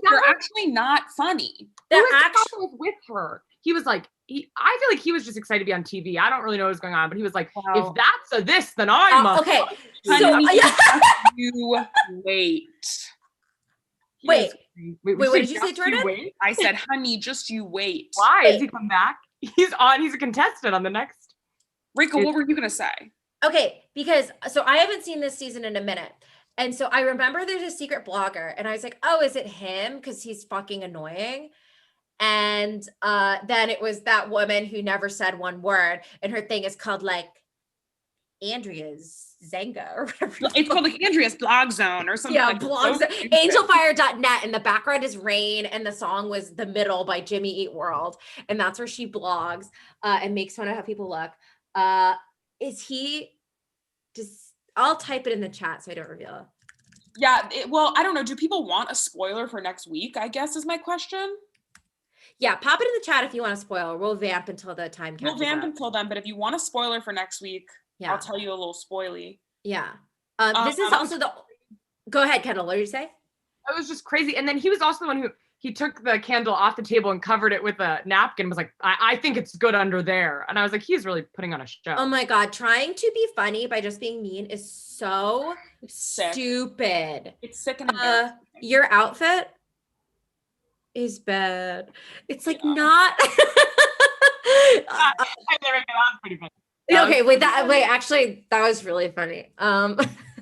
they're actually not funny. They're Who is actually with her? He was like, I feel like he was just excited to be on TV. I don't really know what was going on, but he was like, if that's a this, then I'm a okay. Honey, So you wait. Wait, what did you say, Jordan? I said, honey, just you wait. Why? Has he come back? He's a contestant on the next. Rika, what were you going to say? Okay, because so I haven't seen this season in a minute. And so I remember there's a secret blogger and I was like, oh, is it him? Because he's fucking annoying. And then it was that woman who never said one word. And her thing is called like Andrea's Zanga or whatever. It's called like Andrea's Blog Zone or something. Yeah, like Blog Zone. Angelfire.net. And the background is rain. And the song was The Middle by Jimmy Eat World. And that's where she blogs and makes fun of how people look. Is he just, I'll type it in the chat so I don't reveal. Yeah, well, I don't know. Do people want a spoiler for next week, I guess is my question. Yeah, pop it in the chat if you want a spoiler. We'll vamp until the time catches We'll vamp up. until then, but if you want a spoiler for next week, Yeah. I'll tell you a little spoily. Yeah. This is also the, go ahead, Kendall, what did you say? It was just crazy. And then he was also the one who, he took the candle off the table and covered it with a napkin and was like, I think it's good under there. And I was like, he's really putting on a show. Oh my God. Trying to be funny by just being mean is so Sick. stupid. It's sick and embarrassing. Your outfit is bad. It's like not. I never get on pretty funny. Okay, wait, actually, that was really funny.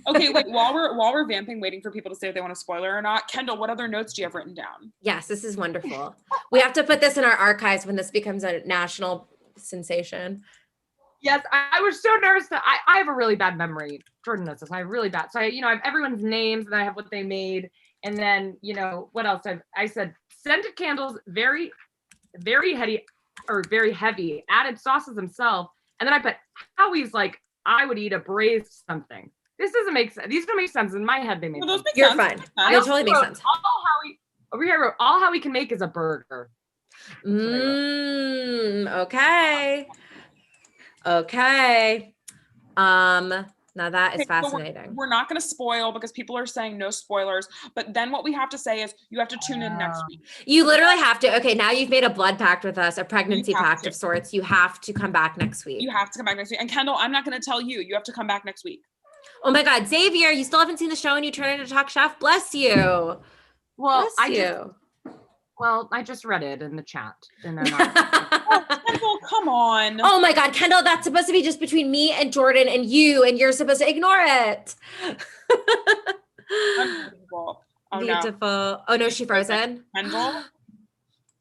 Okay, wait, while we're vamping, waiting for people to say if they want a spoiler or not, Kendall, what other notes do you have written down? Yes, this is wonderful. We have to put this in our archives when this becomes a national sensation. Yes, I was so nervous that I have a really bad memory. Jordan knows this. I have really bad. So I have everyone's names and I have what they made. And then, what else? I said scented candles, very, very heady or very heavy, added sauces himself. And then I put Howie's like, I would eat a braised something. This doesn't make sense. These don't make sense. In my head, they make sense. You're fine. They totally make sense. Over here I wrote, all Howie can make is a burger. Okay. Okay. Now that is fascinating. We're not going to spoil because people are saying no spoilers. But then what we have to say is you have to tune in next week. You literally have to. Okay, now you've made a blood pact with us, a pregnancy pact of sorts. You have to come back next week. You have to come back next week. And Kendall, I'm not going to tell you. You have to come back next week. Oh my God, Xavier, you still haven't seen the show and you turn into Talk Chef? Bless you. Well, I just read it in the chat. And then Kendall, come on. Oh my God, Kendall, that's supposed to be just between me and Jordan and you, and you're supposed to ignore it. Unbelievable. Oh, beautiful. No. Oh no, she frozen. Kendall,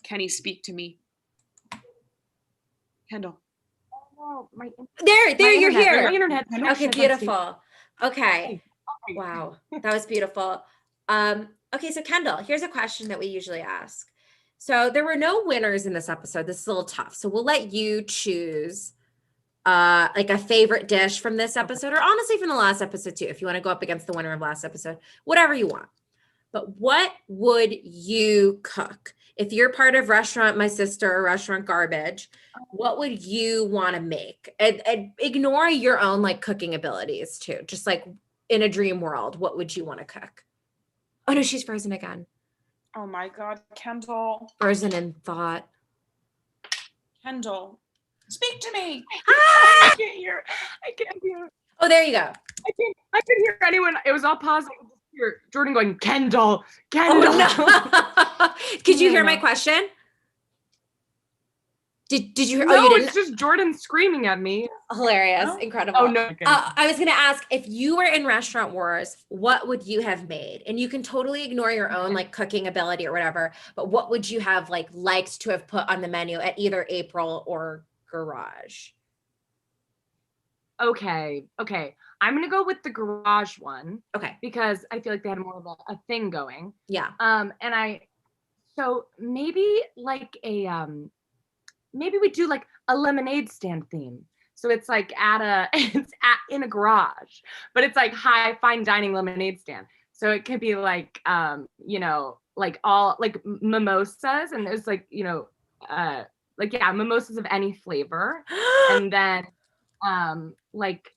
can he speak to me? Kendall. Oh, There, you're here. My internet. Okay, beautiful. Okay. Wow, that was beautiful. Okay, so Kendall, here's a question that we usually ask. So there were no winners in this episode. This is a little tough. So we'll let you choose like a favorite dish from this episode, or honestly from the last episode too, if you want to go up against the winner of last episode, whatever you want. But what would you cook? If you're part of Restaurant My Sister or Restaurant Garbage, what would you want to make? And ignore your own like cooking abilities too. Just like in a dream world, what would you want to cook? Oh no, she's frozen again. Oh my God, Kendall. Frozen in thought. Kendall, speak to me. I can't hear. Oh, there you go. I couldn't hear anyone. It was all paused. I could just hear Jordan going, Kendall. Oh, no. Could you hear my question? Did you hear? No, oh, you didn't? It's just Jordan screaming at me. Hilarious. No? Incredible. Oh, no. I was going to ask, if you were in Restaurant Wars, what would you have made? And you can totally ignore your own like cooking ability or whatever, but what would you have liked to have put on the menu at either April or Garage? Okay. I'm going to go with the Garage one. Okay. Because I feel like they had more of a thing going. Yeah. So maybe like maybe we do like a lemonade stand theme. So it's like in a garage, but it's like high fine dining lemonade stand. So it could be like, like all like mimosas, and there's like, you know, like yeah, mimosas of any flavor, and then like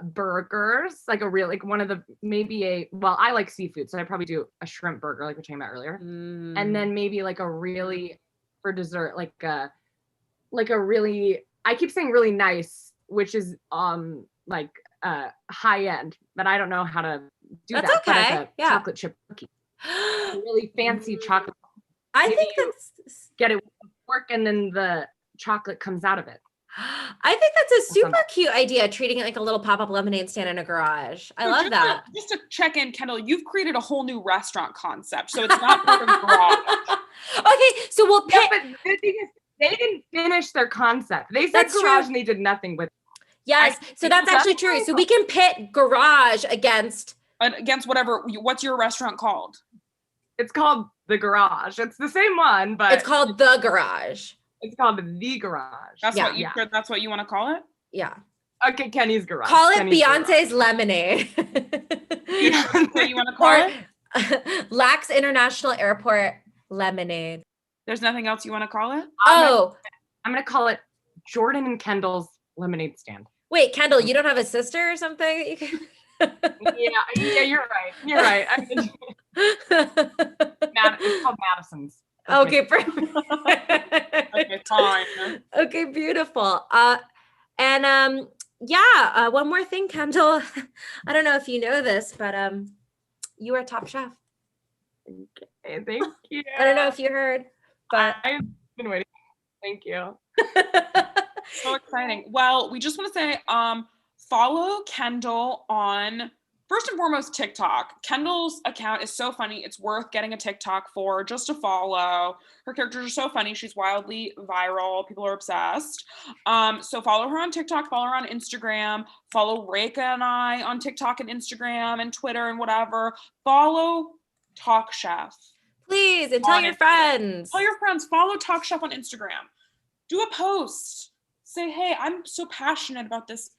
burgers, like a real, like one of the, maybe a, well, I like seafood, so I'd probably do a shrimp burger like we were talking about earlier. And then maybe like a really, for dessert, like a really, I keep saying really nice, which is like high end, but I don't know how to do That's that. okay. But it's a Yeah. chocolate chip cookie. A really fancy chocolate. I Maybe think you that's get it with the fork and then the chocolate comes out of it. I think that's a super cute idea, treating it like a little pop-up lemonade stand in a garage. I love that. Just to check in, Kendall, you've created a whole new restaurant concept. So it's not part of garage. Okay, so we'll pick. Yeah, but the thing is, they didn't finish their concept. They said That's garage true. and they did nothing with it. Yes, so that's actually true. So we can pit garage against whatever. What's your restaurant called? It's called The Garage. It's the same one, but it's called The Garage. It's called The Garage. That's what you want to call it? Yeah. Okay, Kenny's Garage. Call it Kenny's Beyonce's Garage. Lemonade. What you want to call it? Lax International Airport Lemonade. There's nothing else you want to call it? Oh. I'm gonna call it Jordan and Kendall's Lemonade Stand. Wait, Kendall, you don't have a sister or something that you can... yeah, you're right. You're right. I mean, it's called Madison's. Okay, perfect. Okay, fine. Okay, beautiful. And one more thing, Kendall. I don't know if you know this, but you are top chef. Okay, thank you. I don't know if you heard, but I've been waiting. Thank you. So exciting. Well, we just want to say, follow Kendall on, first and foremost, TikTok. Kendall's account is so funny. It's worth getting a TikTok for, just to follow. Her characters are so funny. She's wildly viral. People are obsessed. So follow her on TikTok, follow her on Instagram, follow Reka and I on TikTok and Instagram and Twitter and whatever. Follow Talk Chef. Please, and tell your friends. Tell your friends. Follow Talk Chef on Instagram. Do a post. Say, hey, I'm so passionate about this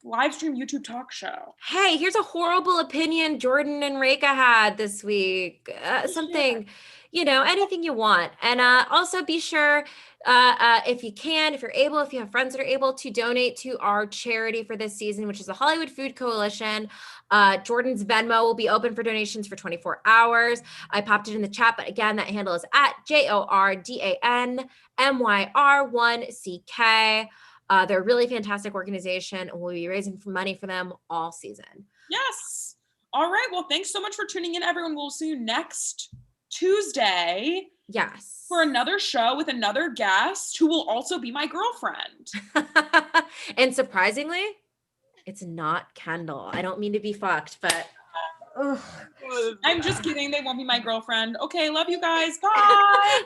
live stream YouTube talk show. Hey, here's a horrible opinion Jordan and Reka had this week. Something, anything you want. And also be sure, if you can, if you're able, if you have friends that are able, to donate to our charity for this season, which is the Hollywood Food Coalition. Jordan's Venmo will be open for donations for 24 hours. I popped it in the chat, but again, that handle is at JORDANMYR1CK. They're a really fantastic organization, and we'll be raising money for them all season. Yes. All right. Well, thanks so much for tuning in, everyone. We'll see you next Tuesday. Yes. For another show with another guest who will also be my girlfriend. And surprisingly, it's not Kendall. I don't mean to be fucked, but I'm just kidding. They won't be my girlfriend. Okay. Love you guys. Bye.